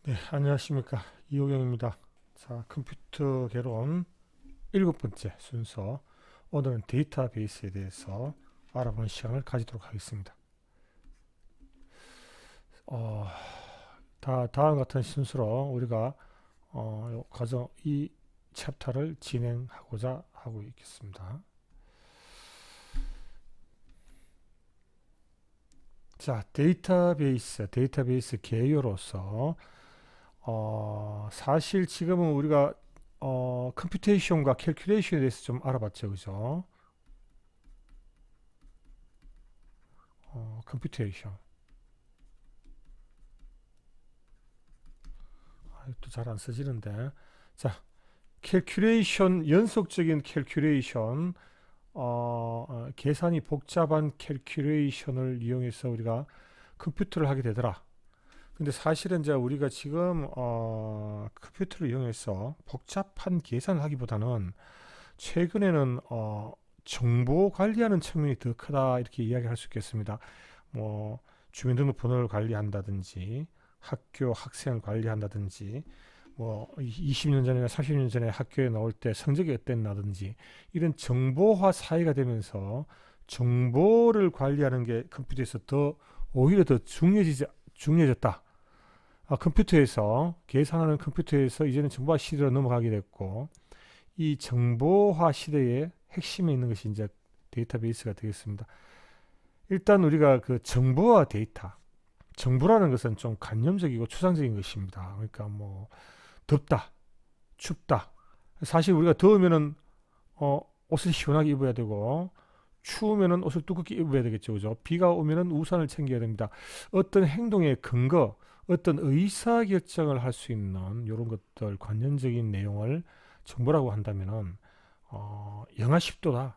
네, 안녕하십니까. 이호경입니다. 자, 컴퓨터 개론 일곱 번째 순서. 오늘은 데이터베이스에 대해서 알아보는 시간을 가지도록 하겠습니다. 어, 다음 같은 순서로 우리가 이 챕터를 진행하고자 하고 있겠습니다. 자, 데이터베이스 개요로서 사실 지금은 우리가 컴퓨테이션과 캘큘레이션에 대해서 좀 알아봤죠, 그죠? 컴퓨테이션. 또 잘 안 써지는데. 자, 캘큘레이션, 연속적인 캘큘레이션, 계산이 복잡한 캘큘레이션을 이용해서 우리가 컴퓨터를 하게 되더라. 근데 사실은 이제 우리가 지금 컴퓨터를 이용해서 복잡한 계산을 하기보다는 최근에는 정보 관리하는 측면이 더 크다 이렇게 이야기할 수 있겠습니다. 뭐 주민등록번호를 관리한다든지 학교 학생을 관리한다든지 뭐 20년 전이나 30년 전에 학교에 나올 때 성적이 어땠나든지 이런 정보화 사회가 되면서 정보를 관리하는 게 컴퓨터에서 오히려 더 중요해졌다. 컴퓨터에서 계산하는 컴퓨터에서 이제는 정보화 시대로 넘어가게 됐고 이 정보화 시대의 핵심에 있는 것이 이제 데이터베이스가 되겠습니다. 일단 우리가 그 정보와 데이터, 정보라는 것은 좀 관념적이고 추상적인 것입니다. 그러니까 뭐 덥다, 춥다. 사실 우리가 더우면은 옷을 시원하게 입어야 되고 추우면은 옷을 두껍게 입어야 되겠죠, 그죠? 비가 오면은 우산을 챙겨야 됩니다. 어떤 행동의 근거, 어떤 의사 결정을 할 수 있는 이런 것들 관념적인 내용을 정보라고 한다면은 영하 10도다.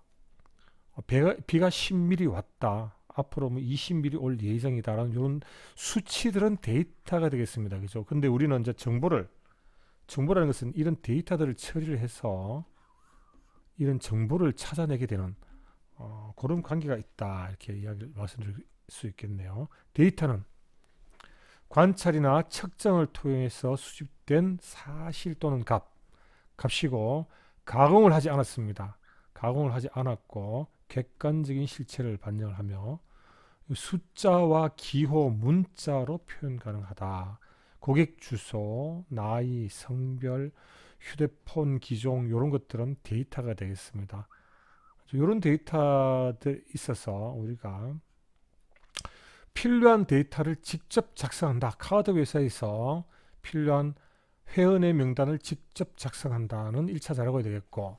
비가 10mm 왔다. 앞으로 뭐 20mm 올 예정이다라는 이런 수치들은 데이터가 되겠습니다. 그죠? 근데 우리는 이제 정보라는 것은 이런 데이터들을 처리를 해서 이런 정보를 찾아내게 되는 그런 관계가 있다. 이렇게 이야기를 말씀드릴 수 있겠네요. 데이터는 관찰이나 측정을 통해서 수집된 사실 또는 값이고 가공을 하지 않았습니다. 가공을 하지 않았고 객관적인 실체를 반영을 하며 숫자와 기호, 문자로 표현 가능하다. 고객 주소, 나이, 성별, 휴대폰 기종 이런 것들은 데이터가 되겠습니다. 이런 데이터들 있어서 우리가 필요한 데이터를 직접 작성한다. 카드 회사에서 필요한 회원의 명단을 직접 작성한다는 1차 자료가 되겠고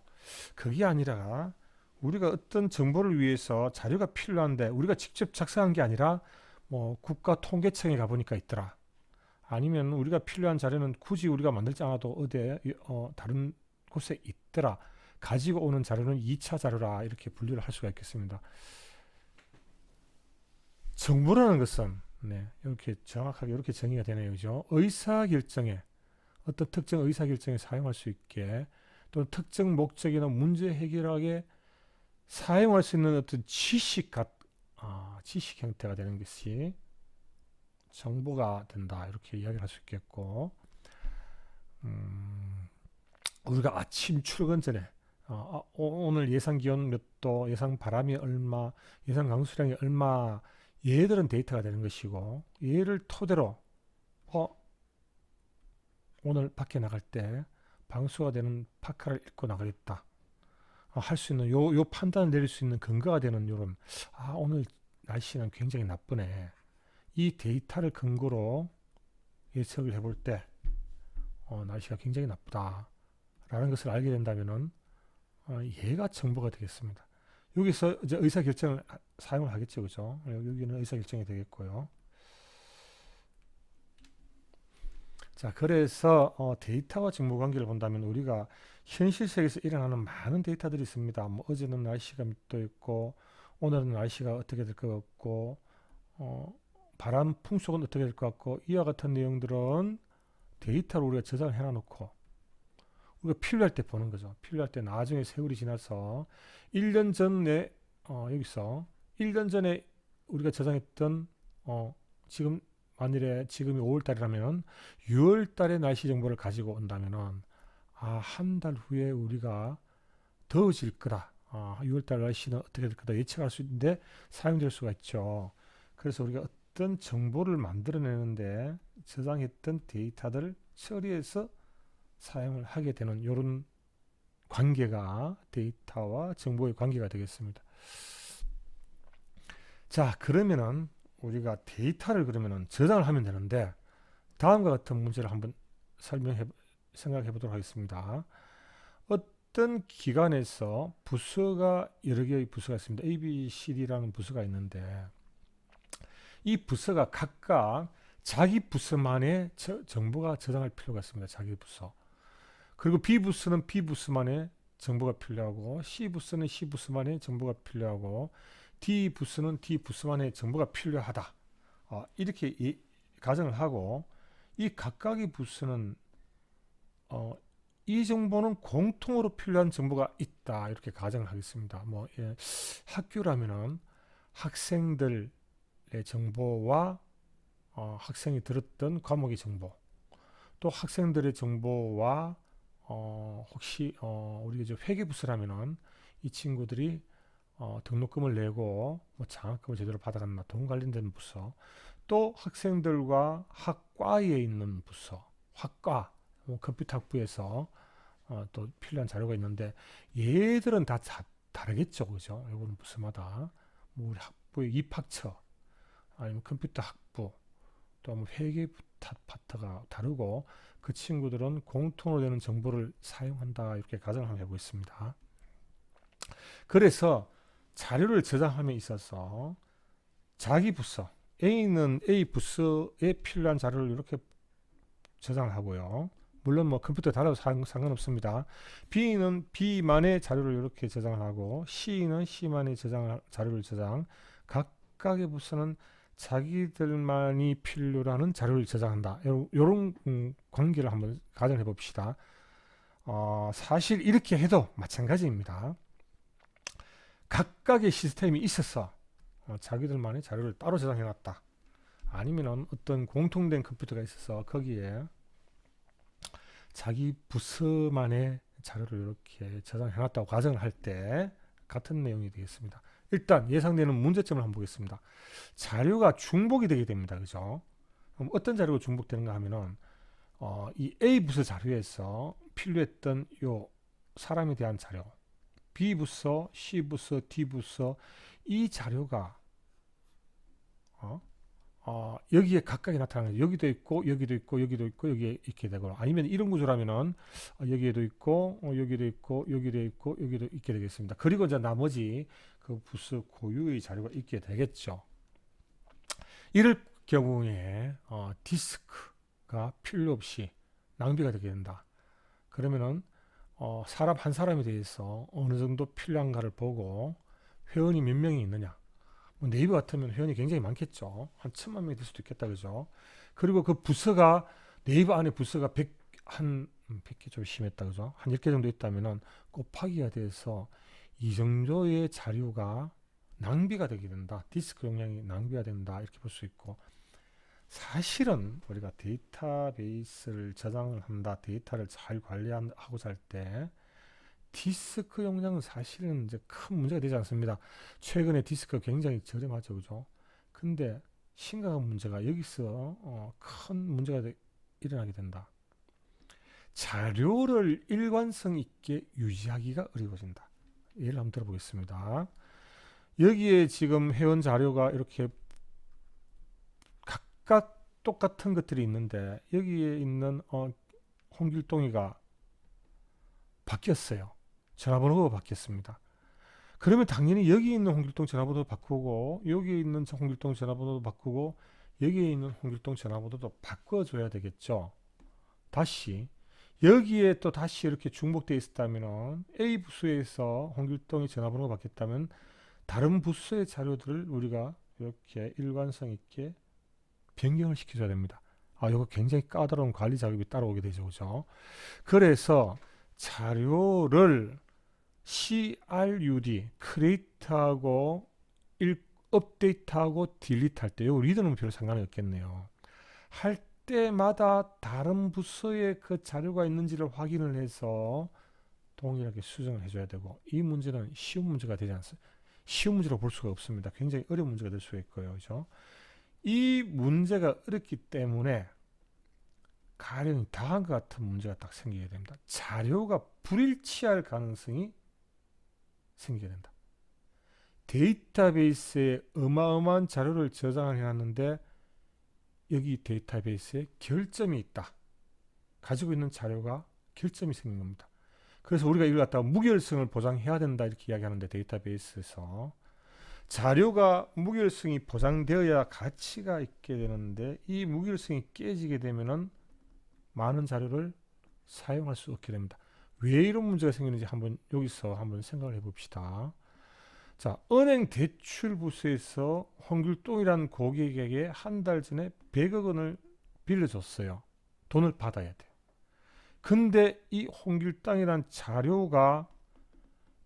그게 아니라 우리가 어떤 정보를 위해서 자료가 필요한데 우리가 직접 작성한 게 아니라 뭐 국가통계청에 가보니까 있더라. 아니면 우리가 필요한 자료는 굳이 우리가 만들지 않아도 어디에 다른 곳에 있더라. 가지고 오는 자료는 2차 자료라 이렇게 분류를 할 수가 있겠습니다. 정보라는 것은 네, 이렇게 정확하게 이렇게 정의가 되네요. 그죠? 의사결정에 어떤 특정 의사결정에 사용할 수 있게 또는 특정 목적이나 문제 해결하게 사용할 수 있는 어떤 지식 형태가 되는 것이 정보가 된다 이렇게 이야기를 할 수 있겠고 음, 우리가 아침 출근 전에 오늘 예상 기온 몇 도, 예상 바람이 얼마, 예상 강수량이 얼마 얘들은 데이터가 되는 것이고 얘를 토대로 어, 오늘 밖에 나갈 때 방수가 되는 파카를 입고 나가겠다 할 수 있는 요 판단을 내릴 수 있는 근거가 되는 요런 오늘 날씨는 굉장히 나쁘네 이 데이터를 근거로 예측을 해볼 때 날씨가 굉장히 나쁘다 라는 것을 알게 된다면은 얘가 정보가 되겠습니다. 여기서 이제 의사결정을 사용을 하겠죠, 그죠? 여기는 의사결정이 되겠고요. 자, 그래서 데이터와 정보 관계를 본다면 우리가 현실 세계에서 일어나는 많은 데이터들이 있습니다. 뭐 어제는 날씨가 몇 도 있고 오늘은 날씨가 어떻게 될 것 같고 어, 바람 풍속은 어떻게 될 것 같고 이와 같은 내용들은 데이터로 우리가 저장을 해놔놓고 우리가 필요할 때 보는 거죠. 필요할 때 나중에 세월이 지나서 1년 전에 여기서 1년 전에 우리가 저장했던 지금 만일에 지금이 5월달이라면 6월달의 날씨 정보를 가지고 온다면은 한 달 후에 우리가 더워질 거다. 6월달 날씨는 어떻게 될 거다 예측할 수 있는데 사용될 수가 있죠. 그래서 우리가 어떤 정보를 만들어내는데 저장했던 데이터들을 처리해서 사용을 하게 되는 이런 관계가 데이터와 정보의 관계가 되겠습니다. 자, 그러면은 우리가 데이터를 그러면은 저장을 하면 되는데 다음과 같은 문제를 한번 생각해 보도록 하겠습니다. 어떤 기관에서 부서가 여러 개의 부서가 있습니다. A, B, C, D라는 부서가 있는데 이 부서가 각각 자기 부서만의 정보가 저장할 필요가 있습니다. 자기 부서. 그리고 B 부서는 B 부서만의 정보가 필요하고 C 부서는 C 부서만의 정보가 필요하고 D 부서는 D 부서만의 정보가 필요하다. 이렇게 가정을 하고 이 각각의 부서는 이 정보는 공통으로 필요한 정보가 있다. 이렇게 가정을 하겠습니다. 학교라면은 학생들의 정보와 학생이 들었던 과목의 정보, 또 학생들의 정보와 혹시 우리가 이제 회계부서라면은 이 친구들이 등록금을 내고 장학금을 제대로 받아갔나 돈 관련된 부서, 또 학생들과 학과에 있는 부서, 학과 컴퓨터 학부에서 또 필요한 자료가 있는데 얘들은 다 다르겠죠, 그죠? 이거는 부서마다 우리 학부의 입학처 아니면 컴퓨터 학부 또 회계 파트가 다르고 그 친구들은 공통으로 되는 정보를 사용한다 이렇게 가정을 한번 해보겠습니다. 그래서 자료를 저장함에 있어서 자기 부서 A는 A 부서에 필요한 자료를 이렇게 저장을 하고요. 물론 컴퓨터 달아도 상관없습니다. B는 B만의 자료를 이렇게 저장을 하고 C는 C만의 자료를 저장. 각각의 부서는 자기들만이 필요로 하는 자료를 저장한다. 이런 관계를 한번 가정해 봅시다. 사실 이렇게 해도 마찬가지입니다. 각각의 시스템이 있어서 자기들만의 자료를 따로 저장해 놨다. 아니면 어떤 공통된 컴퓨터가 있어서 거기에 자기 부서만의 자료를 이렇게 저장해 놨다고 가정을 할 때 같은 내용이 되겠습니다. 일단 예상되는 문제점을 한번 보겠습니다. 자료가 중복이 되게 됩니다. 그죠? 그럼 어떤 자료가 중복되는가 하면은 이 A 부서 자료에서 필요했던 요 사람에 대한 자료, B 부서, C 부서, D 부서 이 자료가 여기에 각각이 나타나는 거예요. 여기도 있고 여기도 있고 여기도 있고 여기에 있게 되고 아니면 이런 구조라면은 여기에도 있고 여기도 있고 여기도 있고 여기도 있게 되겠습니다. 그리고 이제 나머지 그 부서 고유의 자료가 있게 되겠죠. 이럴 경우에 디스크가 필요 없이 낭비가 되게 된다. 그러면은 사람 한 사람에 대해서 어느 정도 필요한가를 보고 회원이 몇 명이 있느냐. 네이버 같으면 회원이 굉장히 많겠죠. 한 1000만 명이 될 수도 있겠다. 그죠? 그리고 그 부서가 네이버 안에 부서가 100개 좀 심했다. 그죠? 한 10개 정도 있다면은 곱하기가 돼서 이 정도의 자료가 낭비가 되게 된다. 디스크 용량이 낭비가 된다. 이렇게 볼 수 있고 사실은 우리가 데이터베이스를 저장을 한다. 데이터를 잘 관리하고자 할 때 디스크 용량은 사실은 이제 큰 문제가 되지 않습니다. 최근에 디스크가 굉장히 저렴하죠, 그죠? 근데 심각한 문제가 여기서 큰 문제가 일어나게 된다. 자료를 일관성 있게 유지하기가 어려워진다. 예를 한번 들어보겠습니다. 여기에 지금 회원 자료가 이렇게 각각 똑같은 것들이 있는데 여기에 있는 홍길동이가 바뀌었어요. 전화번호가 바뀌었습니다. 그러면 당연히 여기 있는 홍길동 전화번호도 바꾸고 여기에 있는 홍길동 전화번호도 바꾸고 여기에 있는 홍길동 전화번호도 바꿔줘야 되겠죠. 다시 여기에 또 다시 이렇게 중복되어 있었다면 A 부서에서 홍길동의 전화번호가 바뀌었다면 다른 부서의 자료들을 우리가 이렇게 일관성 있게 변경을 시켜줘야 됩니다. 이거 굉장히 까다로운 관리 작업이 따라오게 되죠. 그죠? 그래서 자료를 CRUD, 크리에이트하고 업데이트하고 딜리트 할 때 이 리더는 별로 상관이 없겠네요. 할 때마다 다른 부서에 그 자료가 있는지를 확인을 해서 동일하게 수정을 해줘야 되고, 이 문제는 쉬운 문제가 되지 않습니다. 쉬운 문제로 볼 수가 없습니다. 굉장히 어려운 문제가 될 수가 있고요. 그죠? 이 문제가 어렵기 때문에 가령이 다음과 같은 문제가 딱 생기게 됩니다. 자료가 불일치할 가능성이 생기게 된다. 데이터베이스에 어마어마한 자료를 저장을 해놨는데 여기 데이터베이스에 결점이 있다. 가지고 있는 자료가 결점이 생긴 겁니다. 그래서 우리가 이걸 갖다가 무결성을 보장해야 된다 이렇게 이야기하는데, 데이터베이스에서 자료가 무결성이 보장되어야 가치가 있게 되는데 이 무결성이 깨지게 되면은 많은 자료를 사용할 수 없게 됩니다. 왜 이런 문제가 생기는지 여기서 한번 생각을 해봅시다. 자, 은행 대출 부서에서 홍길동이라는 고객에게 한 달 전에 100억 원을 빌려줬어요. 돈을 받아야 돼. 근데 이 홍길동이라는 자료가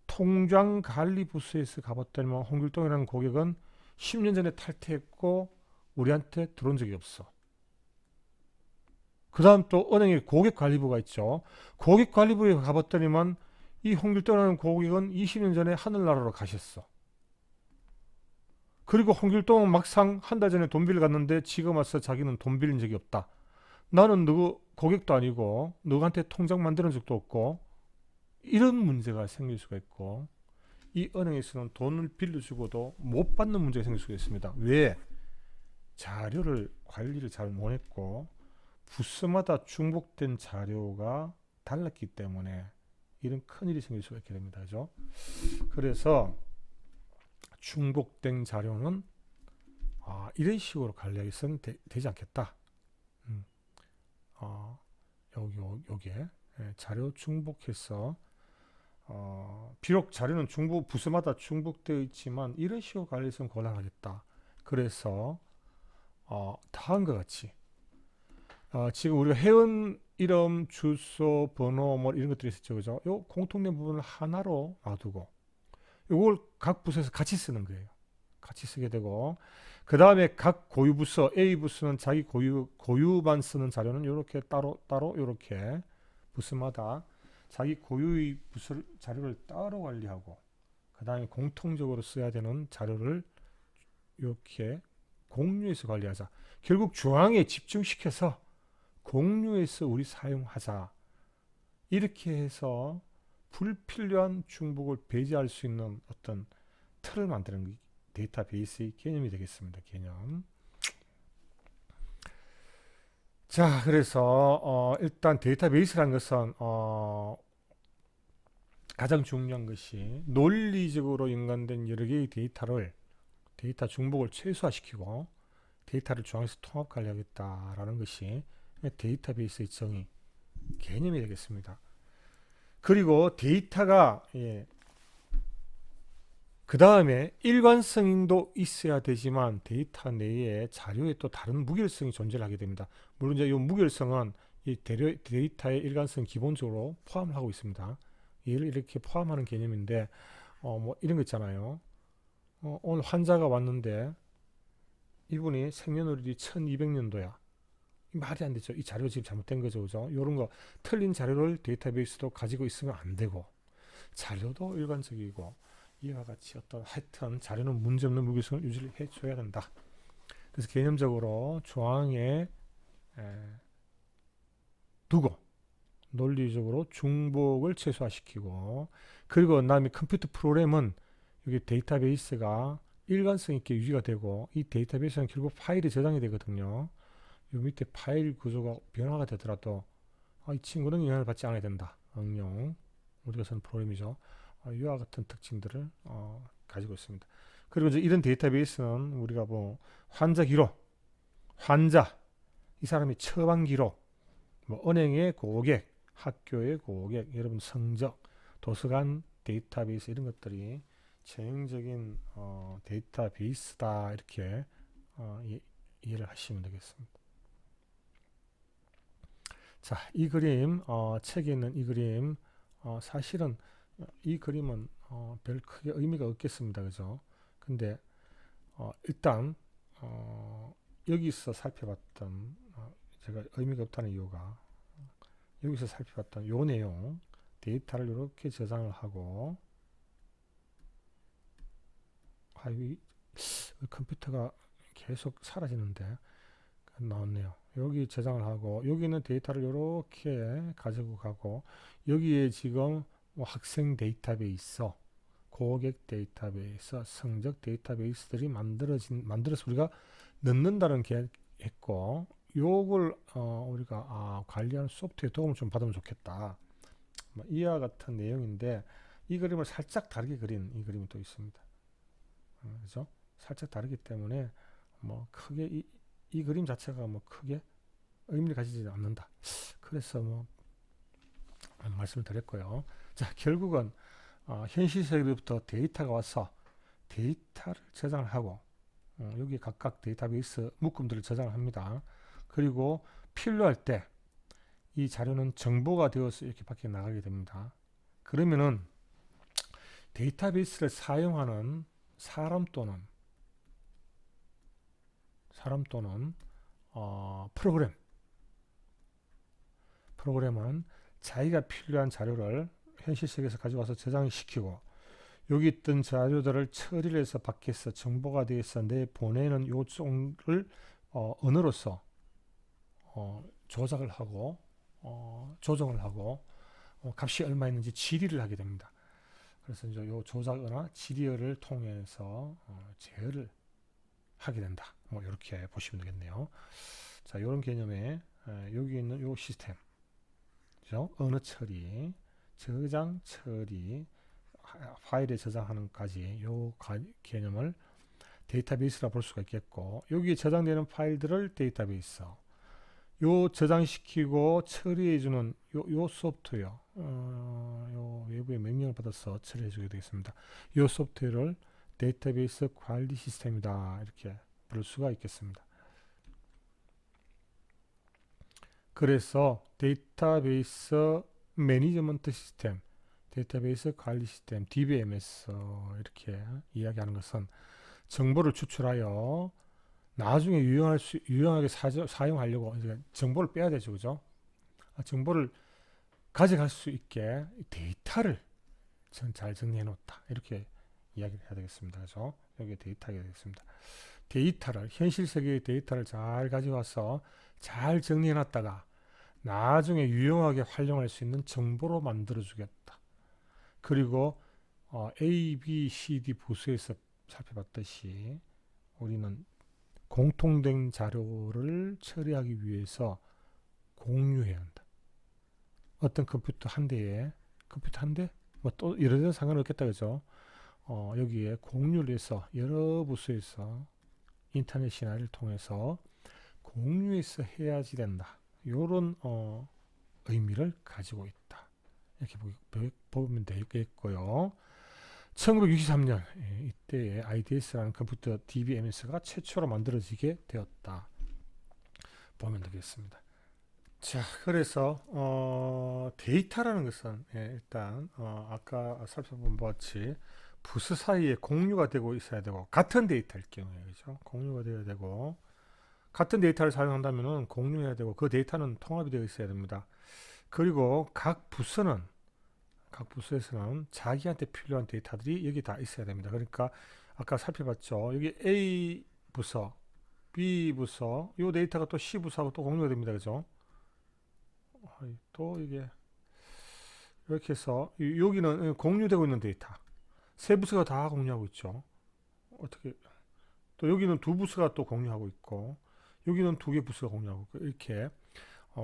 통장관리부서에서 가봤더니만 홍길동이라는 고객은 10년 전에 탈퇴했고 우리한테 들어온 적이 없어. 그 다음 또 은행에 고객관리부가 있죠. 고객관리부에 가봤더니만 이 홍길동이라는 고객은 20년 전에 하늘나라로 가셨어. 그리고 홍길동은 막상 한 달 전에 돈 빌려 갔는데 지금 와서 자기는 돈 빌린 적이 없다. 나는 누구 고객도 아니고 누구한테 통장 만드는 적도 없고, 이런 문제가 생길 수가 있고, 이 은행에서는 돈을 빌려주고도 못 받는 문제가 생길 수가 있습니다. 왜? 자료를 관리를 잘 못했고 부서마다 중복된 자료가 달랐기 때문에 이런 큰일이 생길 수가 있게 됩니다. 그죠? 그래서 중복된 자료는 이런 식으로 관리해서는 되지 않겠다. 여기에 자료 중복해서 비록 자료는 부서마다 중복되어 있지만 이런 식으로 관리해서는 곤란하겠다. 그래서 다음과 같이 지금 우리가 회원 이름, 주소, 번호 뭐 이런 것들이 있었죠. 그죠? 요 공통된 부분을 하나로 놔두고 이걸 각 부서에서 같이 쓰는 거예요. 같이 쓰게 되고, 그 다음에 각 고유 부서, A 부서는 자기 고유만 쓰는 자료는 이렇게 따로 이렇게 부서마다 자기 고유의 부서 자료를 따로 관리하고, 그 다음에 공통적으로 써야 되는 자료를 이렇게 공유해서 관리하자. 결국 중앙에 집중시켜서 공유해서 우리 사용하자. 이렇게 해서 불필요한 중복을 배제할 수 있는 어떤 틀을 만드는 게 데이터베이스의 개념이 되겠습니다. 개념. 자, 그래서 일단 데이터베이스라는 것은 가장 중요한 것이 논리적으로 연관된 여러 개의 데이터 중복을 최소화시키고 데이터를 중앙에서 통합 관리하겠다라는 것이 데이터베이스의 정의, 개념이 되겠습니다. 그리고 데이터가 그 다음에 일관성도 있어야 되지만 데이터 내에 자료에 또 다른 무결성이 존재하게 됩니다. 물론 이제 이 무결성은 이 데이터의 일관성 기본적으로 포함하고 있습니다. 얘를 이렇게 포함하는 개념인데 뭐 이런 거 있잖아요. 오늘 환자가 왔는데 이분이 생년월일이 1200년도야. 말이 안 되죠. 이 자료가 지금 잘못된 거죠. 그죠? 이런 거 틀린 자료를 데이터베이스도 가지고 있으면 안 되고, 자료도 일관적이고, 이와 같이 하여튼 자료는 문제없는 무결성을 유지를 해줘야 된다. 그래서 개념적으로 중앙에 두고 논리적으로 중복을 최소화시키고, 그리고 그다음에 컴퓨터 프로그램은 여기 데이터베이스가 일관성 있게 유지가 되고, 이 데이터베이스는 결국 파일이 저장이 되거든요. 요 밑에 파일 구조가 변화가 되더라도 이 친구는 영향을 받지 않아야 된다. 응용, 우리가 쓰는 프로그램이죠. 이와 같은 특징들을 가지고 있습니다. 그리고 이제 이런 데이터베이스는 우리가 뭐 환자 기록, 이 사람의 처방 기록, 뭐 은행의 고객, 학교의 고객, 여러분 성적, 도서관 데이터베이스, 이런 것들이 전형적인 데이터베이스다, 이렇게 이해를 하시면 되겠습니다. 자, 이 그림, 책에 있는 이 그림, 사실은 이 그림은 별 크게 의미가 없겠습니다. 그죠? 근데 일단 여기서 살펴봤던 제가 의미가 없다는 이유가 여기서 살펴봤던 요 내용 데이터를 이렇게 저장을 하고 이 컴퓨터가 계속 사라지는데 나왔네요. 여기 저장을 하고 여기는 데이터를 이렇게 가지고 가고 여기에 지금 뭐 학생 데이터베이스, 고객 데이터베이스, 성적 데이터베이스들이 만들어서 우리가 넣는다는 게 했고 요걸 우리가 관리하는 소프트웨어 도움을 좀 받으면 좋겠다. 이와 같은 내용인데 이 그림을 살짝 다르게 그린 이 그림이 또 있습니다. 그죠? 살짝 다르기 때문에 뭐 크게 이 그림 자체가 뭐 크게 의미를 가지지 않는다. 그래서 뭐 말씀을 드렸고요. 자, 결국은 현실 세계로부터 데이터가 와서 데이터를 저장을 하고 여기 각각 데이터베이스 묶음들을 저장을 합니다. 그리고 필요할 때 이 자료는 정보가 되어서 이렇게 밖에 나가게 됩니다. 그러면은 데이터베이스를 사용하는 사람 또는 프로그램은 자기가 필요한 자료를 현실 세계에서 가져와서 저장시키고 여기 있던 자료들을 처리를 해서 밖에서 정보가 되어서 내보내는 요청을 언어로서 조작을 하고 조정을 하고 값이 얼마 있는지 질의를 하게 됩니다. 그래서 이제 요 조작어나 질의어를 통해서 제어를 하게 된다. 뭐 이렇게 보시면 되겠네요. 자, 이런 개념에 여기 있는 요 시스템, 그죠? 언어 처리, 저장 처리, 파일에 저장하는까지 요 개념을 데이터베이스라 볼 수가 있겠고 여기에 저장되는 파일들을 데이터베이스, 요 저장시키고 처리해주는 요 소프트웨어, 요 외부의 명령을 받아서 처리해주게 되겠습니다. 요 소프트웨어를 데이터베이스 관리 시스템이다 이렇게 부를 수가 있겠습니다. 그래서 데이터베이스 매니지먼트 시스템, 데이터베이스 관리 시스템 DBMS 이렇게 이야기하는 것은 정보를 추출하여 나중에 유용하게 사용하려고 이제 정보를 빼야 되죠, 그죠? 정보를 가져갈 수 있게 데이터를 잘 정리해 놓았다 이렇게 이야기를 해야 되겠습니다. 그죠? 여기 데이터가 되겠습니다. 데이터를 현실 세계의 데이터를 잘 가져와서 잘 정리해 놨다가 나중에 유용하게 활용할 수 있는 정보로 만들어 주겠다. 그리고 A, B, C, D 부서에서 살펴봤듯이 우리는 공통된 자료를 처리하기 위해서 공유해야 한다. 어떤 컴퓨터 한 대, 뭐 또 여러 대 상관없겠다, 그죠? 여기에 공유를 해서 여러 부서에서 인터넷 신화를 통해서 공유해서 해야지 된다. 이런 의미를 가지고 있다. 이렇게 보면 되겠고요. 1963년 이때에 IDS라는 컴퓨터 DBMS가 최초로 만들어지게 되었다. 보면 되겠습니다. 자, 그래서 데이터라는 것은 일단 아까 살펴본 바와 같이 부서 사이에 공유가 되고 있어야 되고 같은 데이터일 경우에 그렇죠? 공유가 되어야 되고 같은 데이터를 사용한다면은 공유해야 되고 그 데이터는 통합이 되어 있어야 됩니다. 그리고 각 부서에서는 자기한테 필요한 데이터들이 여기 다 있어야 됩니다. 그러니까 아까 살펴봤죠. 여기 A 부서, B 부서, 이 데이터가 또 C 부서하고 또 공유가 됩니다. 그죠? 또 이게 이렇게 해서 여기는 공유되고 있는 데이터. 세 부서가 다 공유하고 있죠. 어떻게 또 여기는 두 부서가 또 공유하고 있고 여기는 두 개 부서가 공유하고 있고 이렇게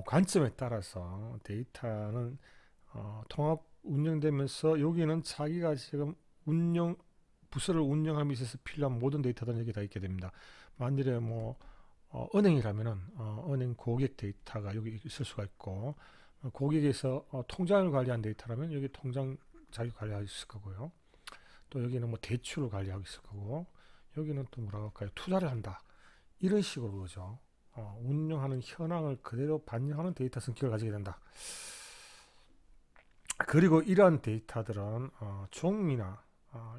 관점에 따라서 데이터는 통합 운영되면서 여기는 자기가 지금 부서를 운영함에 있어서 필요한 모든 데이터들은 여기 다 있게 됩니다. 만일에 뭐 은행이라면은 은행 고객 데이터가 여기 있을 수가 있고 고객에서 통장을 관리한 데이터라면 여기 통장 자기 관리하고 있을 거고요. 또 여기는 뭐 대출을 관리하고 있을 거고 여기는 또 뭐라고 할까요? 투자를 한다. 이런 식으로 그죠. 운영하는 현황을 그대로 반영하는 데이터 성격을 가지게 된다. 그리고 이러한 데이터들은 종이나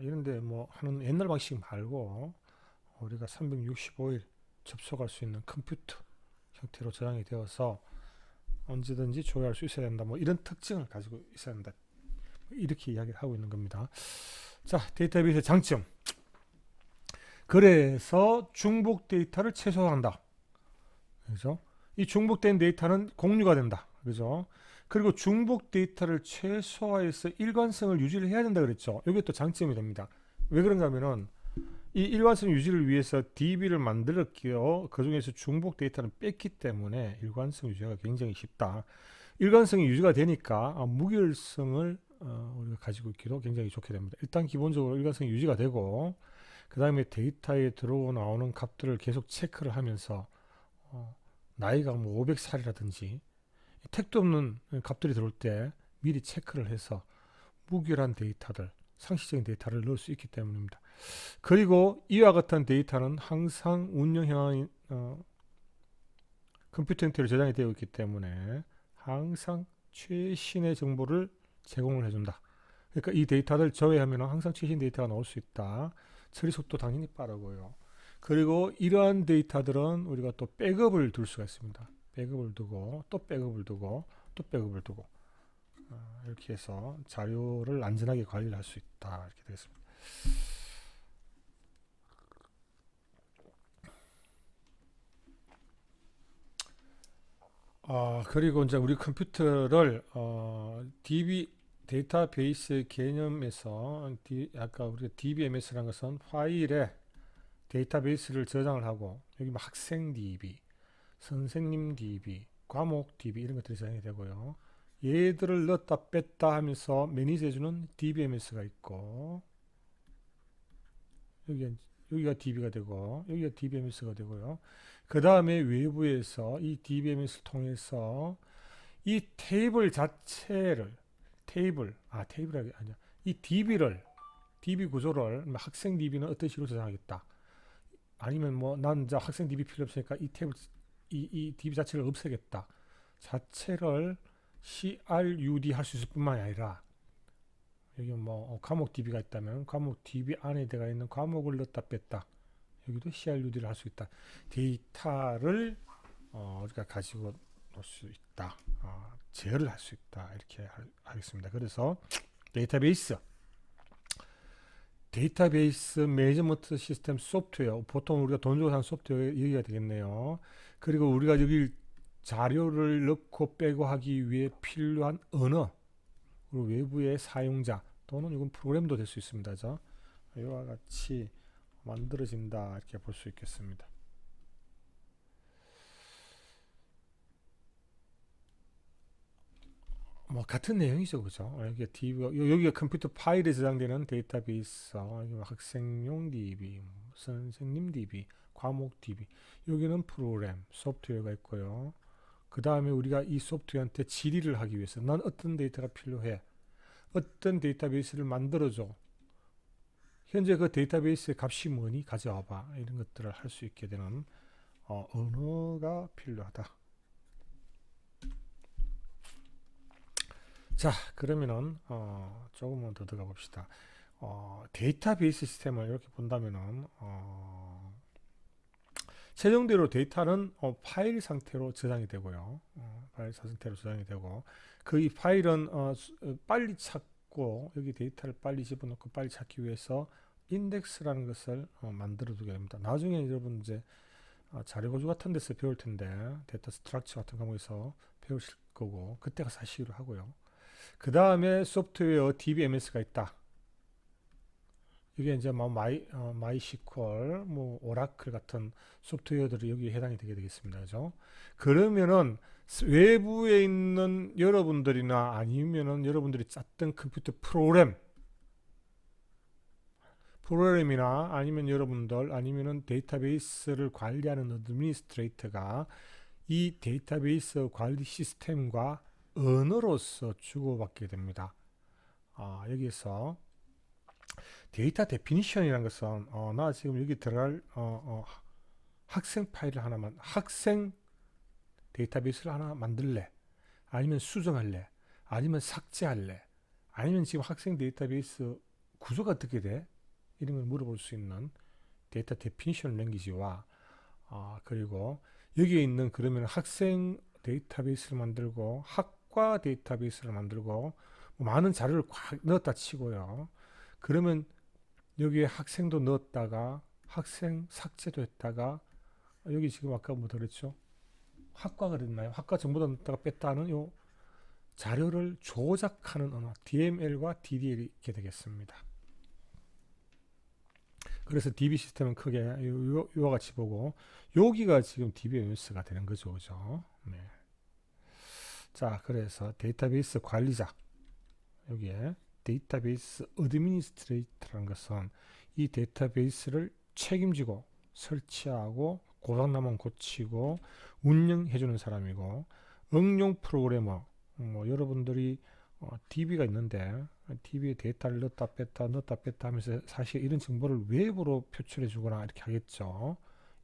이런데 뭐 하는 옛날 방식 말고 우리가 365일 접속할 수 있는 컴퓨터 형태로 저장이 되어서 언제든지 조회할 수 있어야 된다. 뭐 이런 특징을 가지고 있어야 된다. 이렇게 이야기를 하고 있는 겁니다. 자, 데이터베이스의 장점. 그래서 중복 데이터를 최소화한다. 그죠? 이 중복된 데이터는 공유가 된다. 그죠? 그리고 중복 데이터를 최소화해서 일관성을 유지를 해야 된다 그랬죠. 이게 또 장점이 됩니다. 왜 그런가 하면은 이 일관성 유지를 위해서 DB를 만들었기요. 그 중에서 중복 데이터는 뺐기 때문에 일관성 유지가 굉장히 쉽다. 일관성이 유지가 되니까 무결성을 우리가 가지고 있기도 굉장히 좋게 됩니다. 일단 기본적으로 일관성이 유지가 되고 그 다음에 데이터에 들어오고 나오는 값들을 계속 체크를 하면서 나이가 뭐 500살이라든지 택도 없는 값들이 들어올 때 미리 체크를 해서 무결한 데이터들, 상시적인 데이터를 넣을 수 있기 때문입니다. 그리고 이와 같은 데이터는 항상 운영 현황인 컴퓨터 형태로 저장이 되어 있기 때문에 항상 최신의 정보를 제공을 해준다. 그러니까 이 데이터를 저해하면 항상 최신 데이터가 나올 수 있다. 처리 속도 당연히 빠르고요. 그리고 이러한 데이터들은 우리가 또 백업을 둘 수가 있습니다. 백업을 두고 또 백업을 두고 또 백업을 두고 이렇게 해서 자료를 안전하게 관리를 할 수 있다. 이렇게 되겠습니다. 그리고 이제 우리 컴퓨터를 DB 데이터베이스 개념에서 아까 우리가 DBMS라는 것은 파일에 데이터베이스를 저장을 하고 여기 뭐 학생 DB, 선생님 DB, 과목 DB 이런 것들이 저장이 되고요. 얘들을 넣었다 뺐다 하면서 매니지해주는 DBMS가 있고 여기가 DB가 되고 여기가 DBMS가 되고요. 그 다음에 외부에서 이 DBMS를 통해서 이 테이블 자체를 테이블이 아니야. 이 DB 구조를 학생 DB는 어떤 식으로 저장하겠다. 아니면 뭐 난 이제 학생 DB 필요 없으니까 이 테이블 이 DB 자체를 없애겠다. 자체를 CRUD 할 수 있을 뿐만이 아니라 여기 뭐 과목 DB가 있다면 과목 DB 안에 들어가 있는 과목을 넣었다 뺐다. 여기도 CRUD를 할 수 있다. 데이터를 우리가 가지고 놓을 수 있다. 제어를 할 수 있다. 이렇게 하겠습니다. 그래서 데이터베이스 매니지먼트 시스템 소프트웨어, 보통 우리가 돈 주고 산 소프트웨어 얘기가 되겠네요. 그리고 우리가 여기 자료를 넣고 빼고 하기 위해 필요한 언어, 그리고 외부의 사용자 또는 이건 프로그램도 될 수 있습니다. 이와 같이 만들어진다 이렇게 볼 수 있겠습니다. 뭐 같은 내용이죠, 그죠? 여기가 컴퓨터 파일에 저장되는 데이터베이스, 여기 학생용 DB, 선생님 DB, 과목 DB. 여기는 프로그램, 소프트웨어가 있고요. 그 다음에 우리가 이 소프트웨어한테 질의를 하기 위해서 난 어떤 데이터가 필요해, 어떤 데이터베이스를 만들어줘, 현재 그 데이터베이스의 값이 뭐니 가져와봐, 이런 것들을 할 수 있게 되는 언어가 필요하다. 자, 그러면은 조금만 더 들어가 봅시다. 데이터베이스 시스템을 이렇게 본다면은 최종적으로 데이터는 파일 상태로 저장이 되고요. 파일 상태로 저장이 되고 그 이 파일은 빨리 찾고 여기 데이터를 빨리 집어넣고 빨리 찾기 위해서 인덱스라는 것을 만들어 두게 됩니다. 나중에 여러분 이제 자료구조 같은 데서 배울 텐데 데이터 스트럭처 같은 과목에서 배우실 거고 그때가 사실로 하고요. 그 다음에 소프트웨어 DBMS가 있다. 이게 이제 뭐 마이SQL, 뭐 오라클 같은 소프트웨어들이 여기에 해당이 되게 되겠습니다. 그죠? 그러면은 외부에 있는 여러분들이나 아니면은 여러분들이 짰던 컴퓨터 프로그램이나 아니면 여러분들 아니면은 데이터베이스를 관리하는 어드미니스트레이터가 이 데이터베이스 관리 시스템과 언어로서 주고받게 됩니다. 여기서 데이터 데피니션이라는 것은 나 지금 여기 들어갈 학생 파일을 하나만 학생 데이터베이스를 하나 만들래, 아니면 수정할래, 아니면 삭제할래, 아니면 지금 학생 데이터베이스 구조가 어떻게 돼? 이런 걸 물어볼 수 있는 데이터 데피니션 랭귀지와 그리고 여기에 있는 그러면 학생 데이터베이스를 만들고 학과 데이터베이스를 만들고 뭐 많은 자료를 꽉 넣었다 치고요. 그러면 여기에 학생도 넣었다가 학생 삭제도 했다가 여기 지금 아까 뭐 그랬죠? 학과가 됐나요? 학과 전부 다 넣었다가 뺐다 하는 요 자료를 조작하는 언어 DML과 DDL이 있게 되겠습니다. 그래서 DB 시스템은 크게 요와 같이 보고 여기가 지금 DBMS가 되는 거죠. 그죠? 네. 자, 그래서 데이터베이스 관리자 여기에 데이터베이스 어드미니스트레이터라는 것은 이 데이터베이스를 책임지고 설치하고 고장나면 고치고 운영해주는 사람이고 응용 프로그래머 뭐 여러분들이 DB가 있는데 DB에 데이터를 넣었다 뺐다 하면서 사실 이런 정보를 외부로 표출해 주거나 이렇게 하겠죠.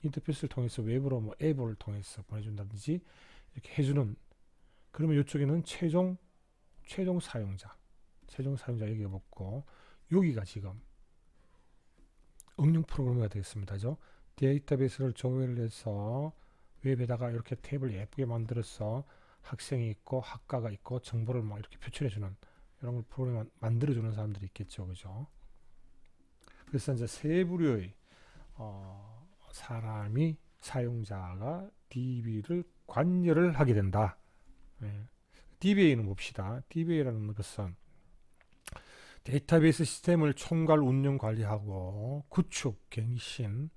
인터페이스를 통해서 외부로 뭐 앱을 통해서 보내준다든지 이렇게 해주는 그러면 이쪽에는 최종 사용자 여기에 붙고 여기가 지금 응용 프로그래머가 되겠습니다. 그죠? 데이터베이스를 조회를 해서 웹에다가 이렇게 탭을 예쁘게 만들어서 학생이 있고 학과가 있고 정보를 막 이렇게 표출해주는 이런 걸 프로그램 만들어주는 사람들이 있겠죠. 그죠? 그래서 이제 세 부류의 사람이 사용자가 DB를 관여를 하게 된다. 네. DBA는 봅시다. DBA라는 것은 데이터베이스 시스템을 총괄 운영 관리하고 구축, 갱신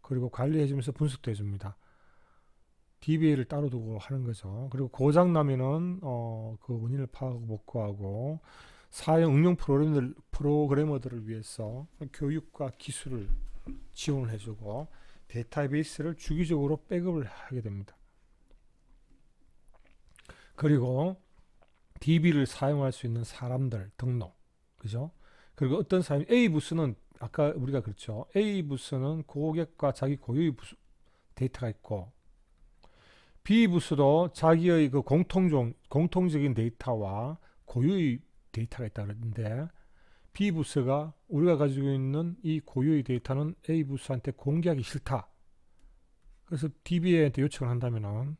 그리고 관리해주면서 분석도 해줍니다. DBA를 따로 두고 하는 거죠. 그리고 고장 나면은 그 원인을 파악하고 복구하고 사용 응용 프로그래머들을 위해서 교육과 기술을 지원을 해주고 데이터베이스를 주기적으로 백업을 하게 됩니다. 그리고 DB를 사용할 수 있는 사람들 등록, 그죠? 그리고 어떤 사람이 A 부스는 아까 우리가 그렇죠. A 부스는 고객과 자기 고유의 데이터가 있고 B 부스도 자기의 그 공통적인 데이터와 고유의 데이터가 있다 그랬는데 B 부스가 우리가 가지고 있는 이 고유의 데이터는 A 부스한테 공개하기 싫다. 그래서 DBA한테 요청을 한다면은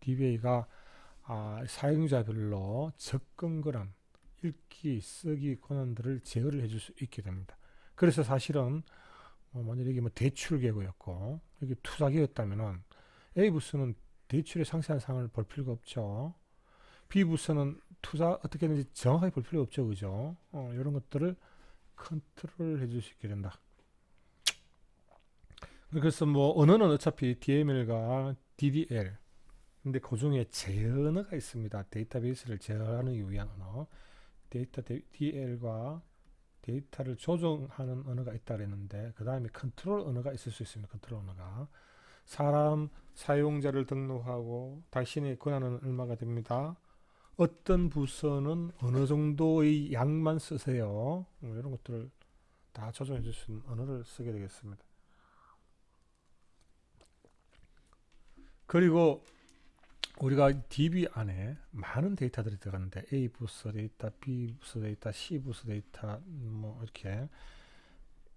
DBA가 사용자별로 접근 권한, 읽기, 쓰기 권한들을 제어를 해줄 수 있게 됩니다. 그래서 사실은 만약에 이게 뭐 대출 계획이었고 여기 투자 계획이었다면은 A 부스는 대출의 상세한 사항을 볼 필요가 없죠. B 부스는 투자 어떻게 하는지 정확하게 볼 필요가 없죠, 그죠? 이런 것들을 컨트롤 해줄 수 있게 된다. 그래서 뭐 언어는 어차피 DML과 DDL 근데 그 중에 제어어가 있습니다. 데이터베이스를 제어하는 위한 언어. DL과 데이터를 조정하는 언어가 있다 그랬는데 그 다음에 컨트롤 언어가 있을 수 있습니다. 컨트롤 언어가 사람 사용자를 등록하고 당신의 권한은 얼마가 됩니다. 어떤 부서는 어느 정도의 양만 쓰세요. 이런 것들을 다 조정해 줄 수 있는 언어를 쓰게 되겠습니다. 그리고 우리가 DB 안에 많은 데이터들이 들어가는데 A 부서 데이터, B 부서 데이터, C 부서 데이터 뭐 이렇게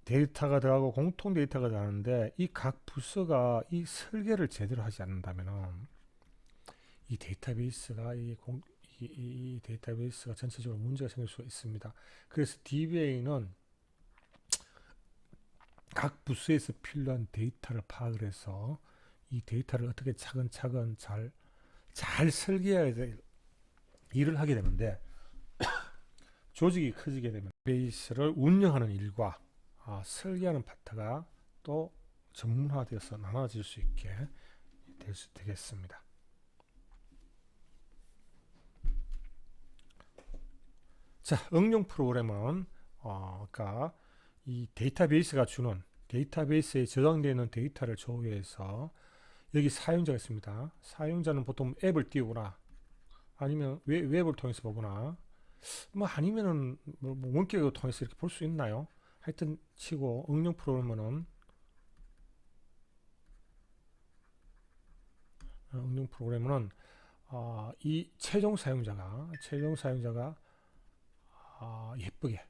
데이터가 들어가고 공통 데이터가 들어가는데 이 각 부서가 이 설계를 제대로 하지 않는다면 이 데이터베이스가 이 데이터베이스가 전체적으로 문제가 생길 수가 있습니다. 그래서 DBA는 각 부서에서 필요한 데이터를 파악을 해서 이 데이터를 어떻게 차근차근 잘 설계해야 될 일을 하게 되는데 조직이 커지게 되면 베이스를 운영하는 일과 설계하는 파트가 또 전문화되어서 나눠질 수 있게 되겠습니다. 자, 응용 프로그램은 아까 이 데이터베이스가 주는 데이터베이스에 저장되어 있는 데이터를 조회해서 여기 사용자가 있습니다. 사용자는 보통 앱을 띄우거나 아니면 웹을 통해서 보거나 뭐 아니면은 뭐 원격을 통해서 이렇게 볼 수 있나요? 하여튼 치고 응용 프로그램은 이 최종 사용자가 예쁘게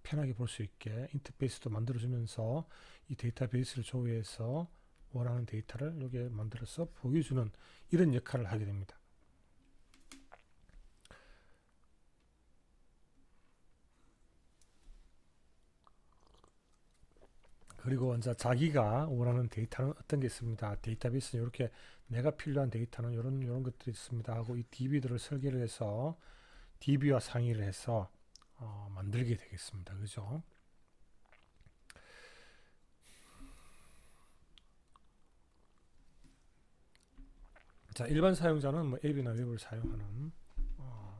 편하게 볼 수 있게 인터페이스도 만들어주면서 이 데이터베이스를 조회해서 원하는 데이터를 여기에 만들어서 보여주는 이런 역할을 하게 됩니다. 그리고 이제 자기가 원하는 데이터는 어떤 게 있습니다. 데이터베이스는 이렇게 내가 필요한 데이터는 이런 것들이 있습니다 하고 이 DB들을 설계를 해서 DB와 상의를 해서 만들게 되겠습니다. 그죠? 자, 일반 사용자는 뭐 앱이나 웹을 사용하는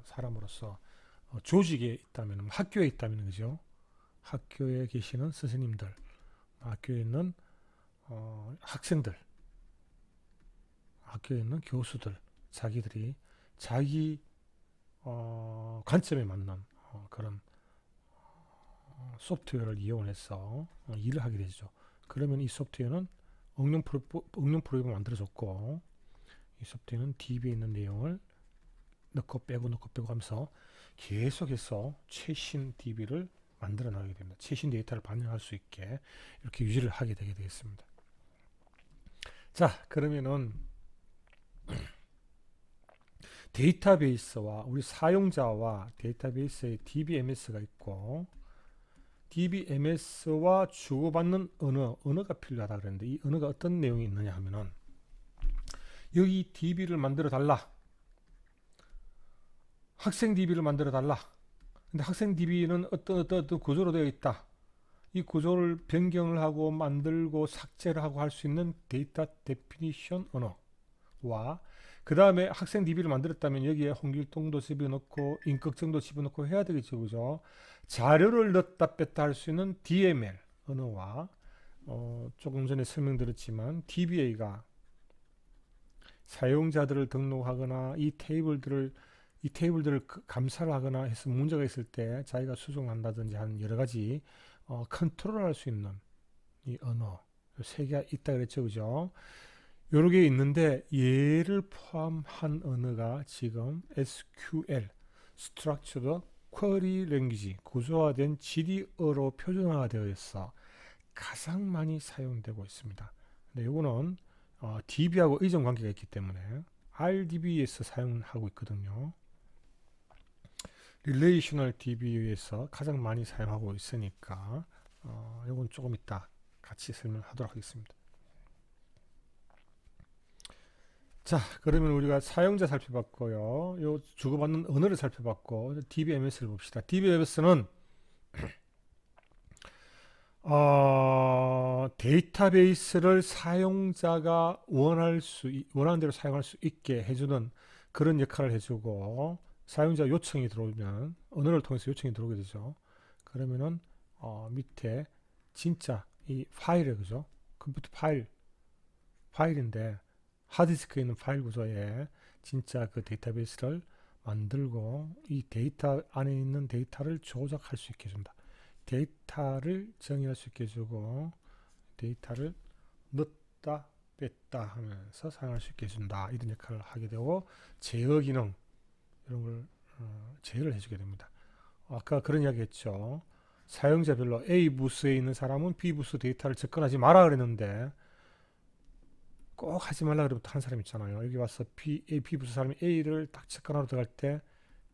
사람으로서 조직에 있다면, 학교에 있다면, 그죠? 학교에 계시는 선생님들, 학교에 있는 학생들, 학교에 있는 교수들, 자기들이 자기 관점에 맞는 그런 소프트웨어를 이용해서 일을 하게 되죠. 그러면 이 소프트웨어는 응용 프로그램을 만들어줬고, 이 소프트웨어는 DB에 있는 내용을 넣고 빼고 하면서 계속해서 최신 DB를 만들어 나가게 됩니다. 최신 데이터를 반영할 수 있게 이렇게 유지를 하게 되겠습니다. 자, 그러면은 데이터베이스와 우리 사용자와 데이터베이스의 DBMS가 있고, DBMS와 주고받는 언어가 필요하다 그랬는데, 이 언어가 어떤 내용이 있느냐 하면은, 여기 DB를 만들어 달라, 학생 DB를 만들어 달라. 근데 학생 DB는 어떤 구조로 되어 있다. 이 구조를 변경을 하고 만들고 삭제를 하고 할 수 있는 데이터 데피니션 언어와, 그 다음에 학생 DB를 만들었다면 여기에 홍길동도 집어넣고 인격정도 집어넣고 해야 되겠죠. 그죠? 자료를 넣었다 뺐다 할 수 있는 DML 언어와, 조금 전에 설명드렸지만 DBA가 사용자들을 등록하거나 이 테이블들을 감사를 하거나 해서 문제가 있을 때 자기가 수정한다든지 하는 여러 가지 컨트롤할 수 있는 이 언어, 세 개가 있다 그랬죠. 그죠? 여러 개 있는데 얘를 포함한 언어가 지금 SQL, Structured Query Language, 구조화된 GD어로 표준화되어 있어 가장 많이 사용되고 있습니다. 근데 이거는 DB하고 의존 관계가 있기 때문에 RDB에서 사용하고 있거든요. Relational DB에서 가장 많이 사용하고 있으니까 이건 조금 이따 같이 설명하도록 하겠습니다. 자, 그러면 우리가 사용자 살펴봤고요. 요 주고받는 언어를 살펴봤고, DBMS를 봅시다. DBMS는 데이터베이스를 사용자가 원하는 대로 사용할 수 있게 해주는 그런 역할을 해주고, 사용자 요청이 들어오면 언어를 통해서 요청이 들어오게 되죠. 그러면은 밑에 진짜 이 파일에, 그죠? 컴퓨터 파일인데 하드디스크에 있는 파일 구조에 진짜 그 데이터베이스를 만들고 이 데이터 안에 있는 데이터를 조작할 수 있게 해준다. 데이터를 정의할 수 있게 해주고 데이터를 넣었다 뺐다 하면서 사용할 수 있게 해준다. 이런 역할을 하게 되고, 제어 기능 이런 걸 제어를 해주게 됩니다. 아까 그런 이야기 했죠. 사용자별로 A 부스에 있는 사람은 B 부스 데이터를 접근하지 마라 그랬는데 꼭 하지 말라 그러면 한 사람 있잖아요. 여기 와서 B 부스 사람이 A를 딱 접근하러 들어갈 때